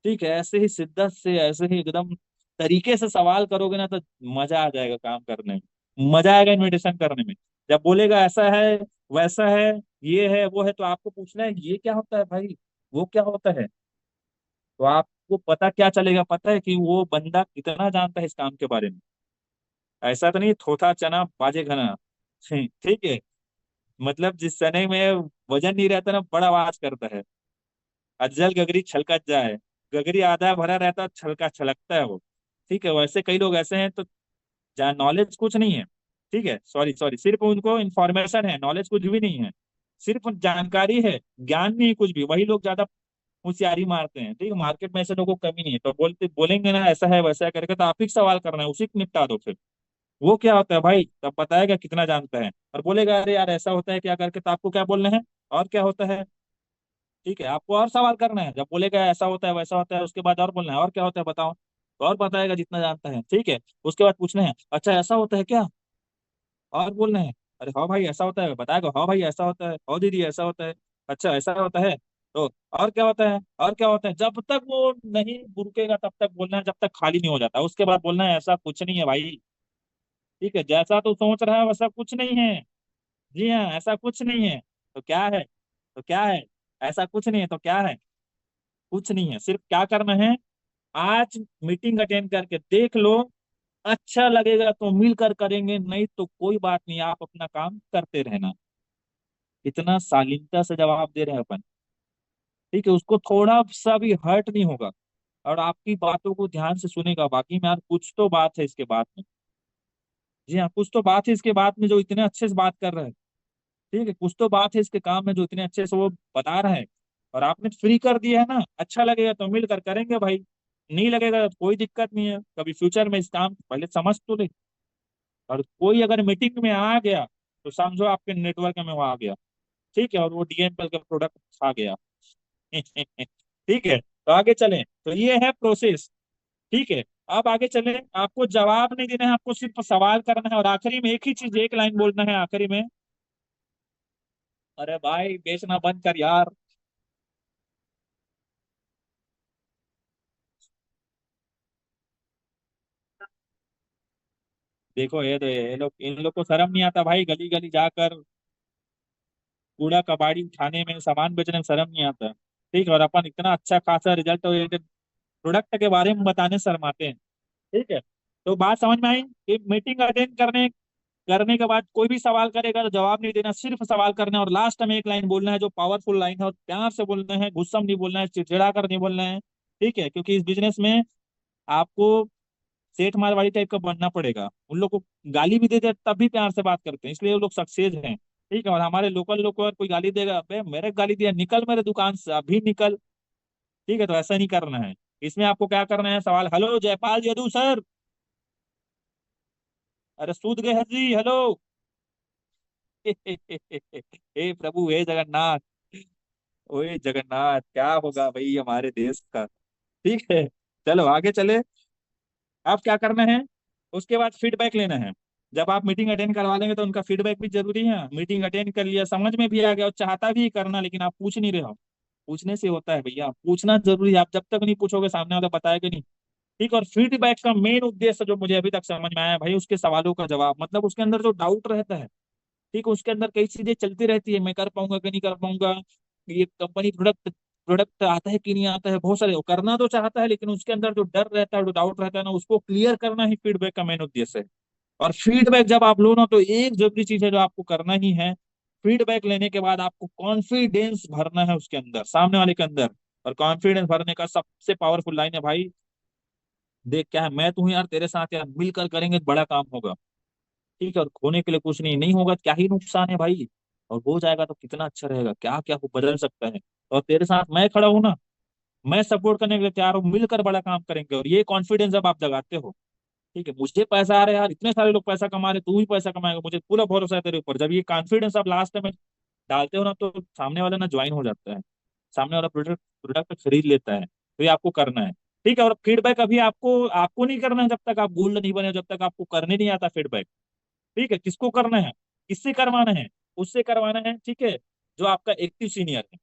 ठीक है, ऐसे ही शिद्दत से, ऐसे ही एकदम तरीके से सवाल करोगे ना तो मजा आ जाएगा काम करने में, मजा आएगा इन्विटेशन करने में। जब बोलेगा ऐसा है, वैसा है, ये है, वो है, तो आपको पूछना है ये क्या होता है भाई, वो क्या होता है। तो आपको पता क्या चलेगा, पता है कि वो बंदा कितना जानता है इस काम के बारे में। ऐसा तो नहीं थोथा चना बाजे घना। ठीक है। मतलब जिस चने में वजन नहीं रहता ना, बड़ा आवाज करता है। अज्जल गगरी छलकत जाए, गगरी आधा भरा रहता है, छलका छलकता है वो। ठीक है, वैसे कई लोग ऐसे हैं तो जहाँ नॉलेज कुछ नहीं है, ठीक है, सॉरी सॉरी, सिर्फ उनको इन्फॉर्मेशन है, नॉलेज कुछ भी नहीं है, सिर्फ जानकारी है, ज्ञान नहीं है कुछ भी, वही लोग ज्यादा होशियारी मारते हैं। ठीक है, मार्केट में ऐसे लोगों को कमी नहीं है, तो बोलते बोलेंगे ना ऐसा है वैसा है करके, तो आप ही सवाल करना है, उसी को निपटा दो फिर। वो क्या होता है भाई, तब बताएगा कितना जानता है, और बोलेगा अरे यार ऐसा होता है क्या करके, तो आपको क्या बोलना है, और क्या होता है। ठीक है, आपको और सवाल करना है, जब बोलेगा ऐसा होता है वैसा होता है, उसके बाद और बोलना है और क्या होता है बताओ, तो और बताएगा जितना जानता है। ठीक है, उसके बाद पूछना है अच्छा ऐसा होता है क्या, और बोलना है अरे हाँ भाई ऐसा होता है, बताएगा हाँ भाई ऐसा होता है, हाँ दीदी ऐसा होता है, अच्छा ऐसा होता है, तो और क्या होता है, और क्या होता है, जब तक वो नहीं रुकेगा तब तक बोलना है, जब तक खाली नहीं हो जाता उसके बाद बोलना है ऐसा कुछ नहीं है भाई। ठीक है, जैसा तो सोच रहा है वैसा कुछ नहीं है। जी हाँ, ऐसा कुछ नहीं है। तो क्या है, तो क्या है, ऐसा कुछ नहीं है तो क्या है, कुछ नहीं है। सिर्फ क्या करना है, आज मीटिंग अटेंड करके देख लो, अच्छा लगेगा तो मिलकर करेंगे, नहीं तो कोई बात नहीं, आप अपना काम करते रहना। इतना शालीनता से जवाब दे रहे हैं अपन। ठीक है, उसको थोड़ा सा भी हर्ट नहीं होगा, और आपकी बातों को ध्यान से सुनेगा, बाकी में यार कुछ तो बात है इसके बाद में। जी हाँ, कुछ तो बात है इसके बाद में जो इतने अच्छे से बात कर रहे हैं। ठीक है, कुछ तो बात है इसके काम में जो इतने अच्छे से वो बता रहे हैं, और आपने फ्री कर दिया है ना, अच्छा लगेगा तो मिलकर करेंगे भाई, नहीं लगेगा तो कोई दिक्कत नहीं है, कभी फ्यूचर में इस काम को पहले समझ तो ले। और कोई अगर मीटिंग में आ गया तो समझो आपके नेटवर्क में वो आ गया। ठीक है, और वो डीएमपीएल का प्रोडक्ट खा गया। ठीक है, तो आगे चलें, तो ये है प्रोसेस। ठीक है, अब आगे चलें, आपको जवाब नहीं देना है, आपको सिर्फ सवाल करना है, और आखिरी में एक ही चीज, एक लाइन बोलना है आखिरी में, अरे भाई बेचना बंद कर यार। देखो ये लोग, इन लोग को शर्म नहीं आता भाई, गली गली जाकर कूड़ा कबाड़ी उठाने में, सामान बेचने में शर्म नहीं आता। ठीक है, और अपन इतना अच्छा खासा रिजल्ट ओरिएंटेड प्रोडक्ट के बारे में बताने शर्माते हैं। ठीक है, तो बात समझ में आई कि मीटिंग अटेंड करने करने के बाद कोई भी सवाल करेगा तो जवाब नहीं देना, सिर्फ सवाल करना है, और लास्ट में एक लाइन बोलना है जो पावरफुल लाइन है, और प्यार से बोलना है, गुस्सा में नहीं बोलना है, चिड़चिड़ा कर नहीं बोलना है। ठीक है, क्योंकि इस बिजनेस में आपको सेठ मारवाड़ी टाइप का बनना पड़ेगा, उन लोग को गाली भी देते हैं तब भी प्यार से बात करते हैं, इसलिए वो लोग सक्सेस हैं। ठीक है, और हमारे लोकल लोग को अगर कोई गाली देगा, बे मेरे को गाली दिया, निकल मेरे दुकान से अभी निकल। ठीक है, तो ऐसा नहीं करना है। इसमें आपको क्या करना है, सवाल, हेलो जयपाल यदु सर, अरे सूद गए हैं जी, हेलो। हे प्रभु, हे जगन्नाथ, ओए जगन्नाथ, क्या होगा भाई हमारे देश का। ठीक है, चलो आगे चले। अब क्या करना है, उसके बाद फीडबैक लेना है। जब आप मीटिंग अटेंड करवा लेंगे तो उनका फीडबैक भी जरूरी है। मीटिंग अटेंड कर लिया, समझ में भी आ गया और चाहता भी करना, लेकिन आप पूछ नहीं रहे हो। पूछने से होता है भैया, पूछना जरूरी है, आप जब तक नहीं पूछोगे सामने वाला बताएगा नहीं। ठीक, और फीडबैक का मेन उद्देश्य जो मुझे अभी तक समझ में आया है भाई, उसके सवालों का जवाब, मतलब उसके अंदर जो डाउट रहता है। ठीक, उसके अंदर कई चीजें चलती रहती है, मैं कर पाऊंगा कि नहीं कर पाऊंगा, ये कंपनी प्रोडक्ट प्रोडक्ट आता है कि नहीं आता है, बहुत सारे वो करना तो चाहता है, लेकिन उसके अंदर जो डर रहता है, जो डाउट रहता है ना, उसको क्लियर करना ही फीडबैक का मेन उद्देश्य है। और फीडबैक जब आप लो ना, तो एक जरूरी चीज है जो आपको करना ही है, फीडबैक लेने के बाद आपको कॉन्फिडेंस भरना है उसके अंदर, सामने वाले के अंदर। और कॉन्फिडेंस भरने का सबसे पावरफुल लाइन है भाई, देख क्या है, मैं तू हूं यार तेरे साथ, यार मिलकर करेंगे तो बड़ा काम होगा। ठीक है, और खोने के लिए कुछ नहीं, नहीं होगा तो क्या ही नुकसान है भाई, और हो जाएगा तो कितना अच्छा रहेगा, क्या क्या वो बदल सकता है। और तेरे साथ मैं खड़ा हूं ना, मैं सपोर्ट करने के लिए तैयार हूँ, मिलकर बड़ा काम करेंगे। और ये कॉन्फिडेंस जब आप जगाते हो, ठीक है, मुझे पैसा आ रहा है यार, इतने सारे लोग पैसा कमा रहे, तू भी पैसा कमाएगा, मुझे पूरा भरोसा है तेरे ऊपर, जब ये कॉन्फिडेंस आप लास्ट में डालते हो ना, तो सामने वाला ना ज्वाइन हो जाता है, सामने वाला प्रोडक्ट प्रोडक्ट खरीद लेता है। तो ये आपको करना है। ठीक है, और फीडबैक अभी आपको आपको नहीं करना है जब तक आप गोल्ड नहीं बने हो, जब तक आपको करने नहीं आता फीडबैक। ठीक है, किसको करना है, किससे करवाना है, उससे करवाना है। ठीक है, जो आपका एक्टिव सीनियर है।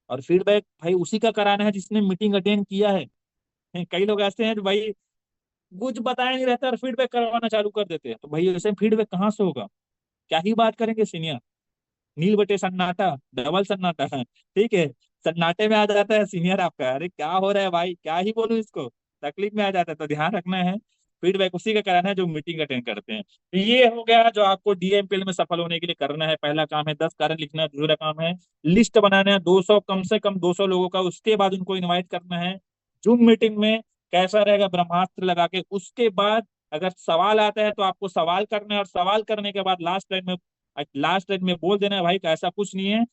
और फीडबैक भाई उसी का कराना है जिसने मीटिंग अटेंड किया है। कई लोग ऐसे हैं जो भाई कुछ बताया नहीं रहता और फीडबैक करवाना चालू कर देते हैं, तो भाई ऐसे फीडबैक कहाँ से होगा, क्या ही बात करेंगे सीनियर। नील बटे सन्नाटा, डबल सन्नाटा है। ठीक है, सन्नाटे में आ जाता है सीनियर आपका, अरे क्या हो रहा है भाई, क्या ही बोलूं इसको, तकलीफ में आ जाता है। तो ध्यान रखना है, फीडबैक उसी का कराना है जो मीटिंग अटेंड करते हैं। तो ये हो गया जो आपको डीएमपीएल में सफल होने के लिए करना है। पहला काम है 10 कारण लिखना, दूसरा काम है लिस्ट बनाना है 200, कम से कम 200 लोगों का, उसके बाद उनको इनवाइट करना है जूम मीटिंग में। कैसा रहेगा, ब्रह्मास्त्र लगा के। उसके बाद अगर सवाल आता है तो आपको सवाल करना है, और सवाल करने के बाद लास्ट टाइम में बोल देना है भाई कि ऐसा कुछ नहीं है,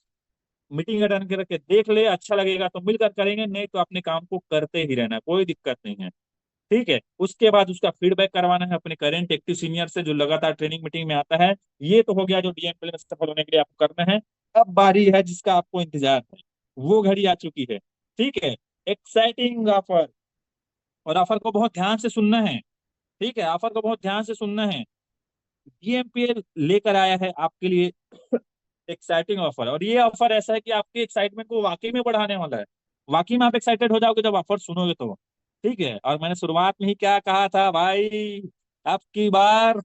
मीटिंग अटेंड करके देख ले, अच्छा लगेगा तो मिलकर करेंगे, नहीं तो अपने काम को करते ही रहना है, कोई दिक्कत नहीं है। ठीक है, उसके बाद उसका फीडबैक करवाना है अपने करेंट एक्टिव सीनियर से जो लगातार ट्रेनिंग मीटिंग में आता है। ये तो हो गया जो डीएमपीएल में सफल होने के लिए आपको करना है। अब बारी है जिसका आपको इंतजार है, वो घड़ी आ चुकी है। ठीक है, एक्साइटिंग ऑफर। और ऑफर को बहुत ध्यान से सुनना है। ठीक है, ऑफर को बहुत ध्यान से सुनना है। डीएमपीएल लेकर आया है आपके लिए एक्साइटिंग ऑफर, और ये ऑफर ऐसा है कि आपके एक्साइटमेंट को वाकई में बढ़ाने वाला है। वाकई में आप एक्साइटेड हो जाओगे जब ऑफर सुनोगे तो। ठीक है, और मैंने शुरुआत में ही क्या कहा था भाई, अब की बार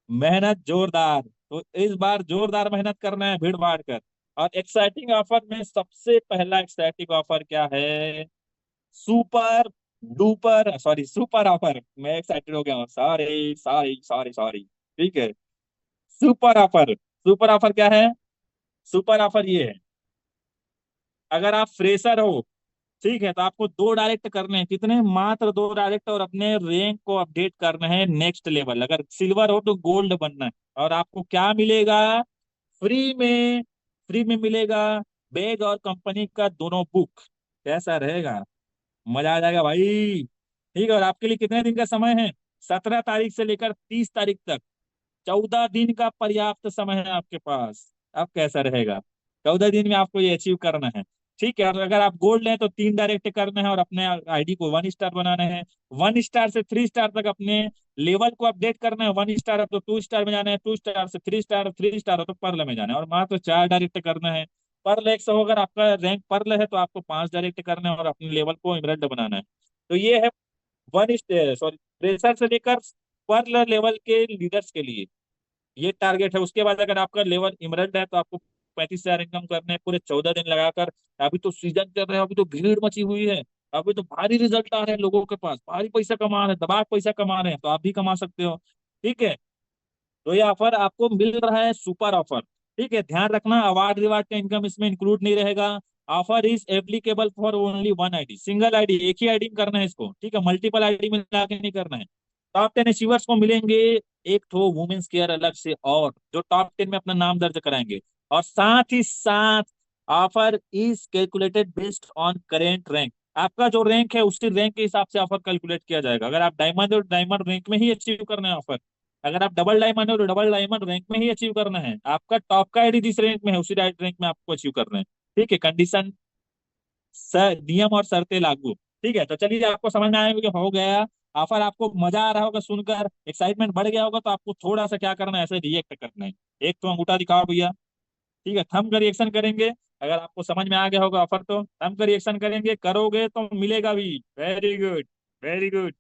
मेहनत जोरदार, तो इस बार जोरदार मेहनत करना है भीड़ भाड़ कर। और एक्साइटिंग ऑफर में सबसे पहला एक्साइटिंग ऑफर क्या है, super duper, sorry super offer, मैं एक्साइटेड हो गया हूँ, सॉरी सॉरी सॉरी सॉरी। ठीक है, सुपर ऑफर। सुपर ऑफर क्या है, सुपर ऑफर ये है, अगर आप फ्रेशर हो, ठीक है, तो आपको 2 डायरेक्ट करने हैं, कितने, मात्र 2 डायरेक्ट, और अपने रैंक को अपडेट करना है नेक्स्ट लेवल। अगर सिल्वर हो तो गोल्ड बनना है। और आपको क्या मिलेगा, फ्री में, फ्री में मिलेगा बैग और कंपनी का दोनों बुक। कैसा रहेगा, मजा आ जाएगा भाई। ठीक है, और आपके लिए कितने दिन का समय है, 17 तारीख से लेकर 30 तारीख तक, 14 दिन का पर्याप्त समय है आपके पास। अब कैसा रहेगा, 14 दिन में आपको ये अचीव करना है। ठीक है, और अगर आप गोल्ड लें तो 3 डायरेक्ट करना है और अपने आईडी को 1 स्टार बनाना है। 1 स्टार से 3 स्टार तक अपने लेवल को अपडेट करना है। 1 स्टार है तो 2 स्टार में जाना है, 2 स्टार से 3 स्टार, 3 स्टार हो तो पर्ल में जाना है, और मात्र 4 डायरेक्ट करना है। पर्ल 100 हो, अगर आपका रैंक पर्ल है तो आपको 5 डायरेक्ट करना है और अपने लेवल को इमरल्ड बनाना है। तो ये है वन, सॉरी, प्रेशर से लेकर पर्ल लेवल के लीडर्स के लिए ये टारगेट है। उसके बाद अगर आपका लेवल इमरल्ड है तो आपको 35,000 इनकम करने हैं पूरे 14 दिन लगाकर। अभी तो सीजन चल रहा है, अभी तो भीड़ मची हुई है, अभी तो भारी रिजल्ट आ रहे हैं, लोगों के पास भारी पैसा कमा रहे हैं, दबा के पैसा कमा रहे हैं, तो आप भी कमा सकते हो। ठीक है, तो ये ऑफर आपको मिल रहा है, सुपर ऑफर। ठीक है, ध्यान रखना, अवार्ड रिवार्ड का इनकम इसमें इंक्लूड नहीं रहेगा। Offer is applicable for only one ID, single ID, एक ही आईडी में करना है इसको। ठीक है, मल्टीपल आईडी में लाके नहीं करना है। टॉप 10 अचीवर्स को मिलेंगे एक ठो वुमेन्स केयर अलग से, और जो टॉप 10 में अपना नाम दर्ज कराएंगे। और साथ ही साथ offer is calculated based on current rank, आपका जो रैंक है उसी रैंक के हिसाब से ऑफर कैलकुलेट किया जाएगा। अगर आप डायमंड और डायमंड रैंक में ही अचीव करना है ऑफर, अगर आप डबल डायमंड हो तो डबल डायमंड रैंक में ही अचीव करना है, आपका टॉप का आईडी जिस रैंक में है उसी रैंक में आपको अचीव करना है। ठीक है, कंडीशन, नियम और शर्तें लागू। ठीक है, तो चलिए आपको समझ में आया कि हो गया ऑफर, आपको मजा आ रहा होगा सुनकर, एक्साइटमेंट बढ़ गया होगा, तो आपको थोड़ा सा क्या करना है, ऐसे रिएक्ट करना है। एक तो अंगूठा दिखाओ भैया, ठीक है, थंब का रिएक्शन करेंगे। अगर आपको समझ में आ गया होगा ऑफर तो थंब का रिएक्शन करेंगे, करोगे तो मिलेगा भी। Very good, very good.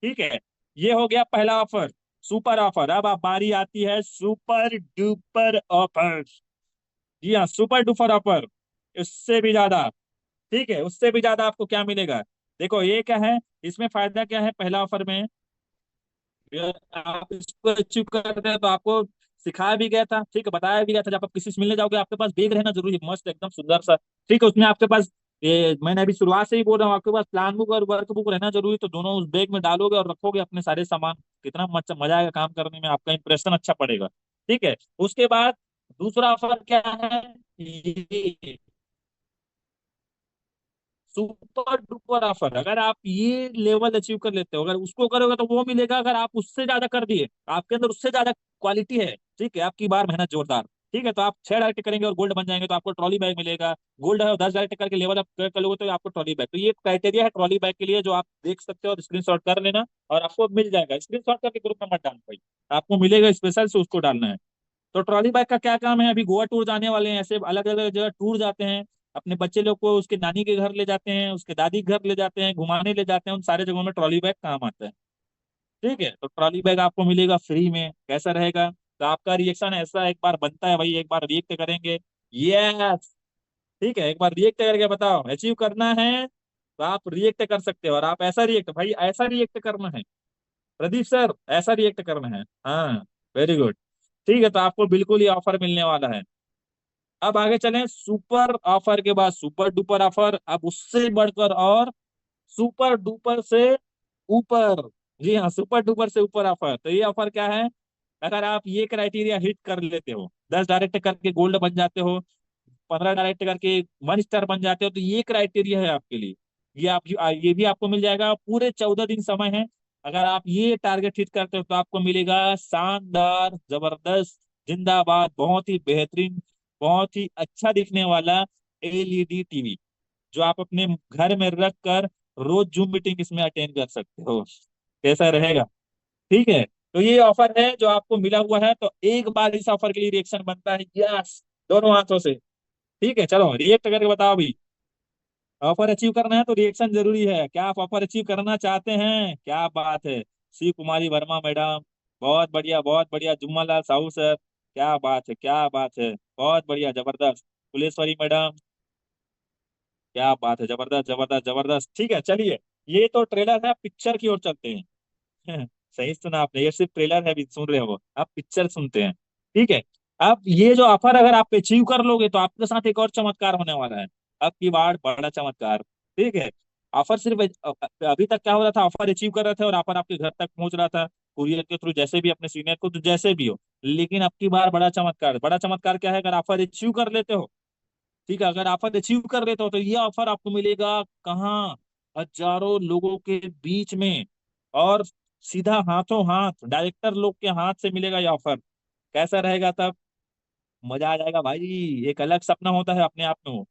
ठीक है, ये हो गया पहला ऑफर, सुपर ऑफर। अब आप बारी आती है सुपर डुपर ऑफर। जी हाँ, सुपर डुपर ऑफर, उससे भी ज्यादा। ठीक है, उससे भी ज्यादा आपको क्या मिलेगा, देखो ये क्या है, इसमें फायदा क्या है, पहला ऑफर में अगर आप इसको अचीव करते हैं तो आपको सिखाया भी गया था, ठीक है, बताया भी गया था, जब आप किसी से मिलने जाओगे आपके पास बैग रहना जरूरी है, मस्त एकदम सुंदर सा। ठीक है, उसमें आपके पास ये मैंने अभी शुरुआत से ही बोल रहा हूँ, आपके पास प्लान बुक और वर्क बुक रहना जरूरी, तो दोनों उस बैग में डालोगे और रखोगे अपने सारे सामान, कितना मजा आएगा काम करने में, आपका इंप्रेशन अच्छा पड़ेगा। ठीक है। उसके बाद दूसरा ऑफर क्या है, ये सुपर डुपर ऑफर। अगर आप ये लेवल अचीव कर लेते हो, अगर उसको करोगे तो वो मिलेगा, अगर आप उससे ज्यादा कर दिए, आपके अंदर उससे ज्यादा क्वालिटी है, ठीक है, आपकी बार मेहनत जोरदार, ठीक है, तो आप 6 डायरेक्ट करेंगे और गोल्ड बन जाएंगे तो आपको ट्रॉली बैग मिलेगा। गोल्ड है और 10 डायरेक्ट करके लेवल आप कर लोगे तो आपको ट्रॉली बैग, तो ये क्राइटेरिया है ट्रॉली बैग के लिए, जो आप देख सकते हो और स्क्रीन कर लेना, और आपको मिल जाएगा। स्क्रीन करके ग्रुप में मत डालना भाई, आपको मिलेगा स्पेशल से, उसको डालना है। तो ट्रॉली बैग का क्या काम है, अभी गोवा टूर जाने वाले हैं, ऐसे अलग अलग जगह टूर जाते हैं, अपने बच्चे लोग को उसके नानी के घर ले जाते हैं, उसके दादी के घर ले जाते हैं, घुमाने ले जाते हैं, उन सारे जगहों में ट्रॉली बैग काम आता है। ठीक है, तो ट्रॉली बैग आपको मिलेगा फ्री में, कैसा रहेगा, तो आपका रिएक्शन ऐसा एक बार बनता है भाई, एक बार रिएक्ट करेंगे, यस, ठीक है, एक बार रिएक्ट करके बताओ, अचीव करना है तो आप रिएक्ट कर सकते हो, और आप ऐसा रिएक्ट, भाई ऐसा रिएक्ट करना है, प्रदीप सर ऐसा रिएक्ट करना है, हाँ, वेरी गुड। ठीक है, तो आपको बिल्कुल ये ऑफर मिलने वाला है। अब आगे चलें, सुपर ऑफर के बाद सुपर डुपर ऑफर, अब उससे बढ़कर और सुपर डुपर से ऊपर। जी हाँ, सुपर डुपर से ऊपर ऑफर, तो ये ऑफर क्या है, अगर आप ये क्राइटेरिया हिट कर लेते हो, 10 डायरेक्ट करके गोल्ड बन जाते हो, 15 डायरेक्ट करके 1 स्टार बन जाते हो, तो ये क्राइटेरिया है आपके लिए। ये भी आपको मिल जाएगा, पूरे 14 दिन समय है। अगर आप ये टारगेट हिट करते हो तो आपको मिलेगा शानदार, जबरदस्त, जिंदाबाद, बहुत ही बेहतरीन, बहुत ही अच्छा दिखने वाला एलईडी टीवी, जो आप अपने घर में रख कर रोज जूम मीटिंग इसमें अटेंड कर सकते हो। कैसा रहेगा? ठीक है, तो ये ऑफर है जो आपको मिला हुआ है, तो एक बार इस ऑफर के लिए रिएक्शन बनता है, यस, दोनों हाथों से। ठीक है, चलो रिएक्ट करके बताओ अभी। ऑफर अचीव करना है तो रिएक्शन जरूरी है, क्या आप ऑफर अचीव करना चाहते हैं? क्या बात है, शिव कुमारी वर्मा मैडम, बहुत बढ़िया, बहुत बढ़िया, जुम्मा लाल साहू सर, क्या बात है, क्या बात है, बहुत बढ़िया, जबरदस्त, फुलेश्वरी मैडम, क्या बात है, जबरदस्त जबरदस्त जबरदस्त। ठीक है, चलिए, ये तो ट्रेलर है, पिक्चर की ओर चलते हैं। सही सुना आपने, ये सिर्फ ट्रेलर है, अभी सुन रहे हो, आप पिक्चर सुनते हैं। ठीक है, अब ये जो ऑफर अगर आप अचीव कर लोगे तो आपके साथ एक और चमत्कार होने वाला है, अब की बार बड़ा चमत्कार। ठीक है, ऑफर सिर्फ अभी तक क्या हो रहा था, ऑफर अचीव कर रहे थे और ऑफर आपके घर तक पहुंच रहा था, कुरियर के थ्रू, जैसे भी अपने सीनियर को, तो जैसे भी हो, लेकिन अब की बार बड़ा चमत्कार, बड़ा चमत्कार क्या है, अगर ऑफर अचीव कर लेते हो, ठीक है, अगर ऑफर अचीव कर लेते हो तो ये ऑफर आपको मिलेगा कहाँ, हजारों लोगों के बीच में, और सीधा हाथों हाथ डायरेक्टर लोग के हाथ से मिलेगा ये ऑफर। कैसा रहेगा तब? मजा आ जाएगा भाई, एक अलग सपना होता है अपने आप में वो।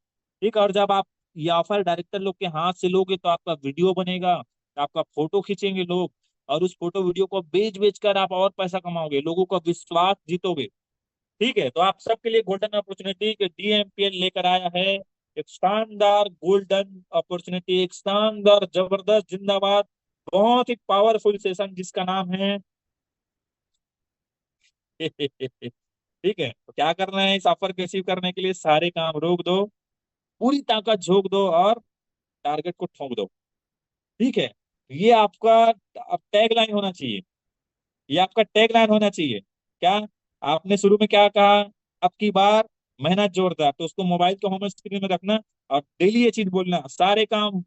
ठीक है, और जब आप ये ऑफर डायरेक्टर लोग के हाथ से लोगे तो आपका वीडियो बनेगा, आपका फोटो खींचेंगे लोग, और उस फोटो वीडियो को बेच बेच कर आप और पैसा कमाओगे, लोगों का विश्वास जीतोगे। ठीक है, तो आप सबके लिए गोल्डन अपॉर्चुनिटी के डीएमपीएल लेकर आया है, एक शानदार गोल्डन अपॉर्चुनिटी, एक शानदार जबरदस्त जिंदाबाद, बहुत ही पावरफुल सेशन जिसका नाम है। ठीक है, तो क्या करना है, इस ऑफर को अचीव करने के लिए सारे काम रोक दो, पूरी ताकत झोंक दो और टारगेट को ठोक दो। ठीक है, ये आपका अब टैग लाइन होना चाहिए, ये आपका टैग लाइन होना चाहिए। क्या आपने शुरू में क्या कहा, अब की बार मेहनत जोरदार, तो उसको मोबाइल के होम स्क्रीन में रखना, और डेली ये चीज बोलना, सारे काम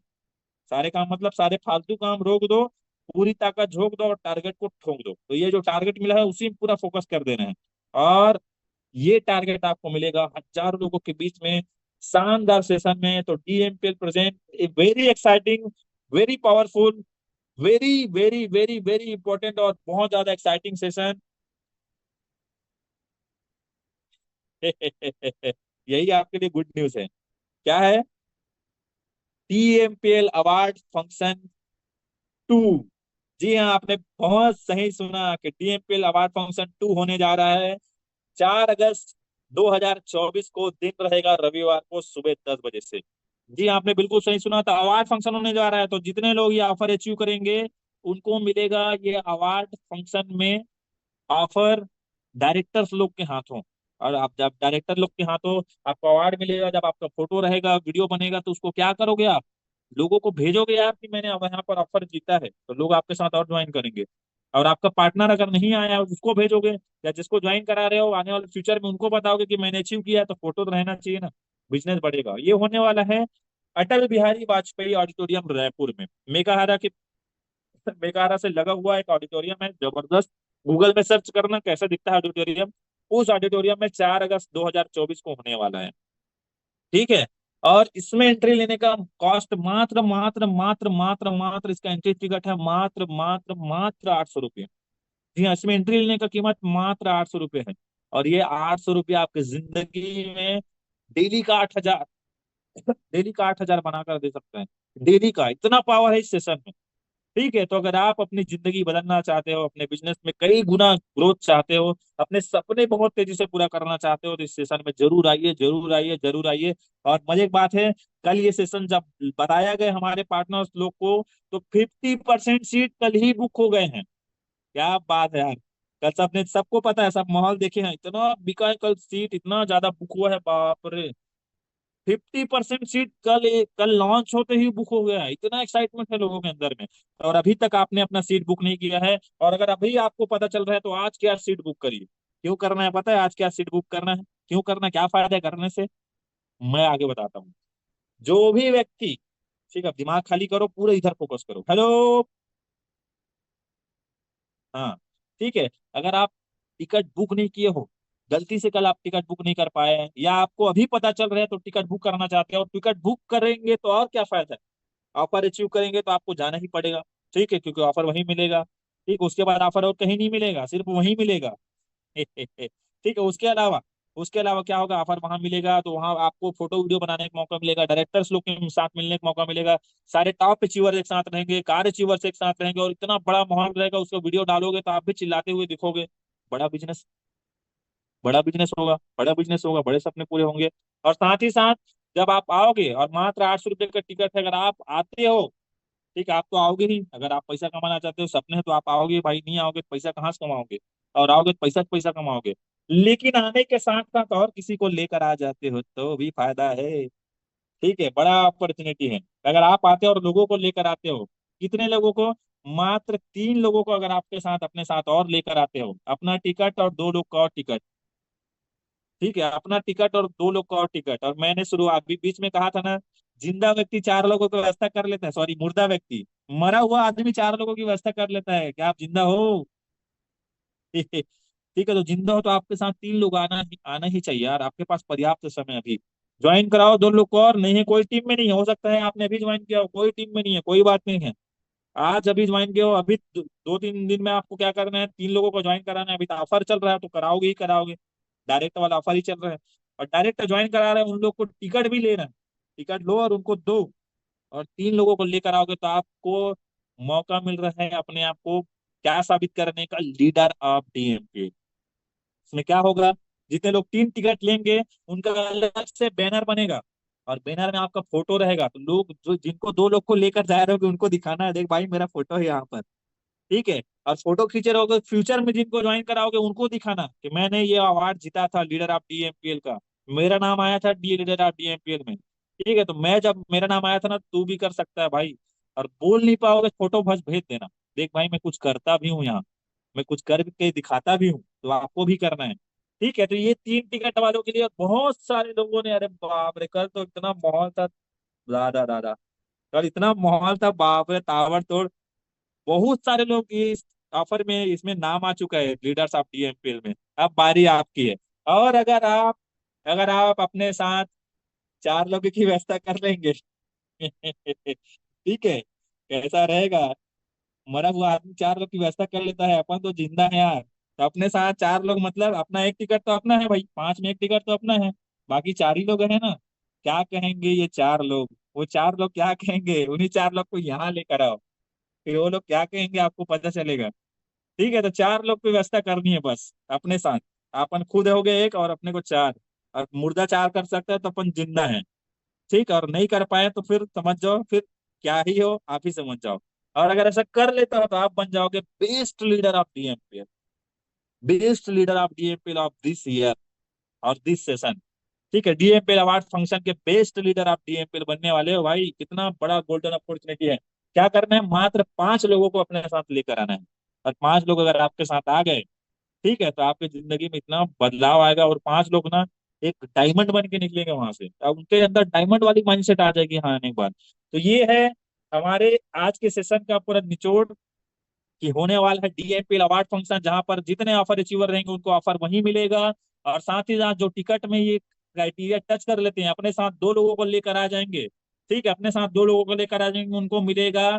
मतलब सारे फालतू काम रोक दो, पूरी ताकत झोंक दो और टारगेट को ठोक दो, तो ये जो टारगेट मिला है उसी में पूरा फोकस कर देना है। और ये टारगेट आपको मिलेगा हजारों लोगों के बीच में, शानदार सेशन में, तो DMPL present a very exciting, very powerful, very very very very important और बहुत ज्यादा एक्साइटिंग सेशन। यही आपके लिए गुड न्यूज है। क्या है? टीएमपीएल अवार्ड फंक्शन 2। जी हाँ, आपने बहुत सही सुना कि डीएमपीएल अवार्ड फंक्शन 2 होने जा रहा है, 4 अगस्त 2024 को, दिन रहेगा रविवार को, सुबह 10 बजे से। जी हाँ, आपने बिल्कुल सही सुना था, अवार्ड फंक्शन होने जा रहा है, तो जितने लोग ये ऑफर अचीव करेंगे उनको मिलेगा ये अवार्ड फंक्शन में ऑफर, डायरेक्टर्स लोग के हाथों। और आप जब डायरेक्टर लोग के हाथों आपको अवार्ड मिलेगा, जब आपका फोटो रहेगा, वीडियो बनेगा, तो उसको क्या करोगे आप, लोगों को भेजोगे यार कि मैंने अब यहाँ पर ऑफर जीता है, तो लोग आपके साथ और ज्वाइन करेंगे। और आपका पार्टनर अगर नहीं आया है उसको भेजोगे, या जिसको ज्वाइन करा रहे हो आने वाले फ्यूचर में उनको बताओगे कि मैंने अचीव किया है, तो फोटो तो रहना चाहिए ना, बिजनेस बढ़ेगा, ये होने वाला है अटल बिहारी वाजपेयी ऑडिटोरियम रायपुर में, मेकाहारा के, मेकाहारा से लगा हुआ एक ऑडिटोरियम है जबरदस्त। गूगल में सर्च करना कैसा दिखता है ऑडिटोरियम। उस ऑडिटोरियम में 4 अगस्त 2024 को होने वाला है। ठीक है। और इसमें एंट्री लेने का कॉस्ट मात्र मात्र मात्र मात्र मात्र, इसका एंट्री टिकट है मात्र मात्र मात्र 800 रुपये। जी हाँ, इसमें एंट्री लेने का कीमत मात्र 800 रुपये है। और ये 800 रुपये आपकी जिंदगी में डेली का 8,000, डेली का 8,000 बनाकर दे सकते हैं। डेली का इतना पावर है इस सेशन में। ठीक है, तो अगर आप अपनी जिंदगी बदलना चाहते हो, अपने बिजनेस में कई गुना ग्रोथ चाहते हो, अपने सपने बहुत तेजी से पूरा करना चाहते हो, तो इस सेशन में जरूर आइए, जरूर आइए, जरूर आइए। और मजे की बात है, कल ये सेशन जब बताया गया हमारे पार्टनर्स लोग को, तो 50% सीट कल ही बुक हो गए हैं। क्या बात है यार। कल सबने, सबको पता है, सब माहौल देखे हैं, इतना बिका है कल, सीट इतना ज्यादा बुक हुआ है, बाप रे। 50% सीट कल लॉन्च होते ही बुक हो गया है, इतना एक्साइटमेंट है लोगों के अंदर में। और अभी तक आपने अपना सीट बुक नहीं किया है, और अगर अभी आपको पता चल रहा है, तो आज क्या सीट बुक करिए। क्यों करना है पता है आज क्या सीट बुक करना है? क्यों करना है, क्या फायदा है करने से? मैं आगे बताता हूँ। जो भी व्यक्ति, ठीक है, दिमाग खाली करो, पूरे इधर फोकस करो। हेलो। हाँ। ठीक है। अगर आप टिकट बुक नहीं किए हो, गलती से कल आप टिकट बुक नहीं कर पाए हैं, या आपको अभी पता चल रहा है तो टिकट बुक करना चाहते हैं, और टिकट बुक करेंगे तो और क्या फायदा है? ऑफर अचीव करेंगे तो आपको जाना ही पड़ेगा। ठीक है, क्योंकि ऑफर वहीं मिलेगा। ठीक, उसके बाद ऑफर और कहीं नहीं मिलेगा, सिर्फ वहीं मिलेगा। ठीक है। उसके अलावा क्या होगा, ऑफर वहां मिलेगा तो वहां आपको फोटो वीडियो बनाने का मौका मिलेगा, डायरेक्टर्स लोग के साथ मिलने का मौका मिलेगा, सारे टॉप अचीवर्स एक साथ रहेंगे, कार अचीवर्स एक साथ रहेंगे, और इतना बड़ा माहौल रहेगा, उसका वीडियो डालोगे तो आप भी चिल्लाते हुए दिखोगे। बड़ा बिजनेस, बड़ा बिजनेस होगा, बड़ा बिजनेस होगा, बड़े सपने पूरे होंगे। और साथ ही साथ, जब आप आओगे, और मात्र 800 रुपये का टिकट है, अगर आप आते हो, ठीक है, आप तो आओगे ही, अगर आप पैसा कमाना चाहते हो, सपने हैं, तो आप आओगे भाई, नहीं आओगे तो पैसा कहाँ से कमाओगे? और आओगे तो पैसा पैसा कमाओगे। लेकिन आने के साथ साथ और किसी को लेकर आ जाते हो तो भी फायदा है। ठीक है, बड़ा अपॉर्चुनिटी है। अगर आप आते हो और लोगों को लेकर आते हो, कितने लोगों को? मात्र 3 लोगों को अगर आपके साथ, अपने साथ और लेकर आते हो, अपना टिकट और 2 लोग का और टिकट। ठीक है, अपना टिकट और 2 लोग का और टिकट। और मैंने शुरू अभी बीच में कहा था ना, जिंदा व्यक्ति 4 लोगों की व्यवस्था कर लेता है, सॉरी, मुर्दा व्यक्ति, मरा हुआ आदमी 4 लोगों की व्यवस्था कर लेता है। क्या आप जिंदा हो? ठीक है, तो जिंदा हो तो आपके साथ 3 लोग आना ही चाहिए यार, आपके पास पर्याप्त समय है अभी। ज्वाइन कराओ 2 लोग को, और नहीं है कोई टीम में नहीं है, हो सकता है आपने अभी ज्वाइन किया हो, कोई टीम में नहीं है, कोई बात नहीं है। आज अभी ज्वाइन किया हो, अभी 2-3 दिन में आपको क्या करना है, 3 लोगों को ज्वाइन कराना है। अभी तो ऑफर चल रहा है, तो कराओगे ही कराओगे। डायरेक्ट वाला ऑफर ही चल रहा है। और डायरेक्ट ज्वाइन करा रहे हैं उन लोग को टिकट भी ले रहे हैं। टिकट लो और उनको दो, और 3 लोगों को लेकर आओगे तो आपको मौका मिल रहा है अपने आप को क्या साबित करने का, लीडर ऑफ डीएमके। इसमें क्या होगा, जितने लोग 3 टिकट लेंगे, उनका अलग से बैनर बनेगा, और बैनर में आपका फोटो रहेगा, तो लोग जो, जिनको 2 लोग को लेकर जा रहे होगे, उनको दिखाना है, देख भाई मेरा फोटो है यहाँ पर। ठीक है। और फोटो खींचे रहोगे, फ्यूचर में जिनको ज्वाइन कराओगे उनको दिखाना कि मैंने ये अवार्ड जीता था लीडर ऑफ डीएमपीएल का, मेरा नाम आया था डी लीडर ऑफ डीएमपीएल में। ठीक है, तो मैं, जब मेरा नाम आया था ना, तू भी कर सकता है भाई। और बोल नहीं पाओगे, फोटो बस भेज देना, देख भाई मैं कुछ करता भी हूँ यहाँ, मैं कुछ करके दिखाता भी हूँ, तो आपको भी करना है। ठीक है, तो ये 3 टिकट वालों के लिए, और बहुत सारे लोगों ने, अरे बाप रे, कल तो इतना माहौल था, दादा दादा, कल इतना माहौल था, बाप रे, ताबड़तोड़। बहुत सारे लोग इस ऑफर में, इसमें नाम आ चुका है लीडर्स ऑफ डीएमपीएल में। अब बारी आपकी है। और अगर आप अपने साथ 4 लोगों की व्यवस्था कर लेंगे, ठीक है, कैसा रहेगा? मरा हुआ आदमी 4 लोग की व्यवस्था कर लेता है, अपन तो जिंदा है यार। तो अपने साथ 4 लोग, मतलब अपना एक टिकट तो अपना है भाई, 5 में एक टिकट तो अपना है, बाकी 4 ही लोग है ना। क्या कहेंगे ये 4 लोग? वो 4 लोग क्या कहेंगे, उन्हीं 4 लोग को यहाँ लेकर आओ, फिर वो लोग क्या कहेंगे आपको पता चलेगा। ठीक है, तो 4 लोग की व्यवस्था करनी है बस अपने साथ। अपन खुद हो गए एक, और अपने को 4, और मुर्दा 4 कर सकता है, तो अपन जिंदा है। ठीक, और नहीं कर पाए तो फिर समझ जाओ, फिर क्या ही हो, आप ही समझ जाओ। और अगर ऐसा कर लेता हो, तो आप बन जाओगे best leader of DMPL, best leader of DMPL of this year और दिस सेशन। ठीक है, डीएमपीएल अवार्ड फंक्शन के बेस्ट लीडर ऑफ डीएमपीएल बनने वाले हो भाई, कितना बड़ा गोल्डन अपॉर्चुनिटी है। क्या करना है, मात्र 5 लोगों को अपने साथ लेकर आना है, और 5 लोग अगर आपके साथ आ गए, ठीक है, तो आपकी जिंदगी में इतना बदलाव आएगा। और 5 लोग ना, एक डायमंड बन के निकलेंगे वहां से। अब उनके अंदर डायमंड वाली माइंडसेट आ जाएगी हाँ आने के बाद। तो ये है हमारे आज के सेशन का पूरा निचोड़, कि होने वाला है डीएमपीएल अवार्ड फंक्शन, जहां पर जितने ऑफर अचीवर रहेंगे उनको ऑफर वहीं मिलेगा। और साथ ही साथ जो टिकट में ये क्राइटेरिया टच कर लेते हैं, अपने साथ 2 लोगों को लेकर आ जाएंगे, ठीक है, अपने साथ 2 लोगों को लेकर आ जाएंगे, उनको मिलेगा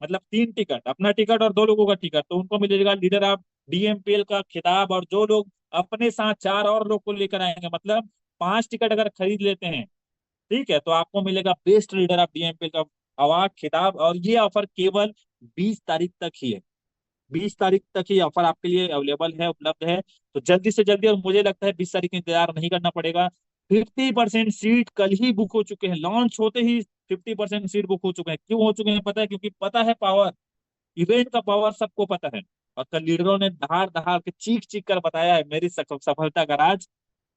मतलब 3 टिकट, अपना टिकट और 2 लोगों का टिकट, तो उनको मिलेगा लीडर ऑफ डीएमपीएल का खिताब। और जो लोग अपने साथ 4 और लोग को लेकर आएंगे, मतलब 5 टिकट अगर खरीद लेते हैं, ठीक है, तो आपको मिलेगा बेस्ट लीडर ऑफ डीएमपीएल का अवार्ड खिताब। और ये ऑफर केवल 20 तारीख तक ही है, 20 तारीख तक ही ऑफर आपके लिए अवेलेबल है, उपलब्ध है। तो जल्दी से जल्दी, और मुझे लगता है 20 तारीख का इंतजार नहीं करना पड़ेगा। 50% सीट कल ही बुक हो चुके हैं, लॉन्च होते ही 50% सीट बुक हो चुके हैं। क्यों हो चुके हैं पता है? क्योंकि पता है पावर, इवेंट का पावर सबको पता है। और कल लीडरों ने दहाड़ दहाड़ के चीख चीख कर बताया है मेरी सफलता का राज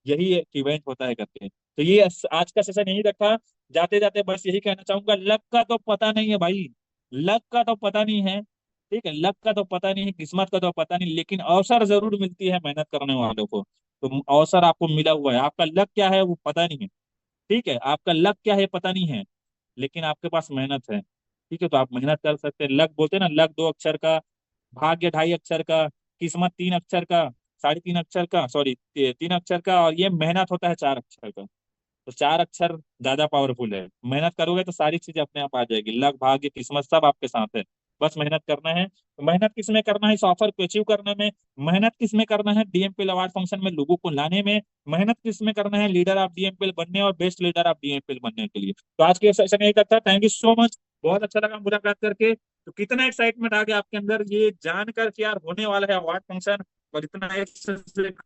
यही एक इवेंट होता है करके। तो ये आज का सेशन यही रखा। जाते जाते बस यही कहना चाहूंगा, लक का तो पता नहीं है भाई, लक का तो पता नहीं है, ठीक है, लक का तो पता नहीं है, किस्मत का तो पता नहीं, लेकिन अवसर जरूर मिलती है मेहनत करने वालों को। तो अवसर आपको मिला हुआ है, आपका लक क्या है वो पता नहीं है, ठीक है, आपका लक क्या है पता नहीं है, लेकिन आपके पास मेहनत है, ठीक है, तो आप मेहनत कर सकते हैं। लक बोलते हैं ना, लक 2 अक्षर का, भाग्य 2.5 अक्षर का, किस्मत 3 अक्षर का, 3.5 अक्षर का, सॉरी 3 अक्षर का, और ये मेहनत होता है 4 अक्षर का। तो 4 अक्षर ज्यादा पावरफुल है। मेहनत करोगे तो सारी चीजें अपने आप आ जाएगी, लक भाग्य किस्मत सब आपके साथ है। बस मेहनत करना है। तो मेहनत किस में करना है? इस ऑफर को अचीव करने में। मेहनत किस में करना है? डीएमपीएल अवार्ड फंक्शन में लोगों को लाने में। मेहनत किस में करना है? लीडर ऑफ डीएमपीएल बनने और बेस्ट लीडर ऑफ डीएमपीएल बनने के लिए। तो आज के सेशन यही तक था। थैंक यू सो मच, बहुत अच्छा लगा मुलाकात करके। तो कितना एक्साइटमेंट आ गया आपके अंदर ये जानकर कि यार होने वाला है अवार्ड फंक्शन, और इतना एक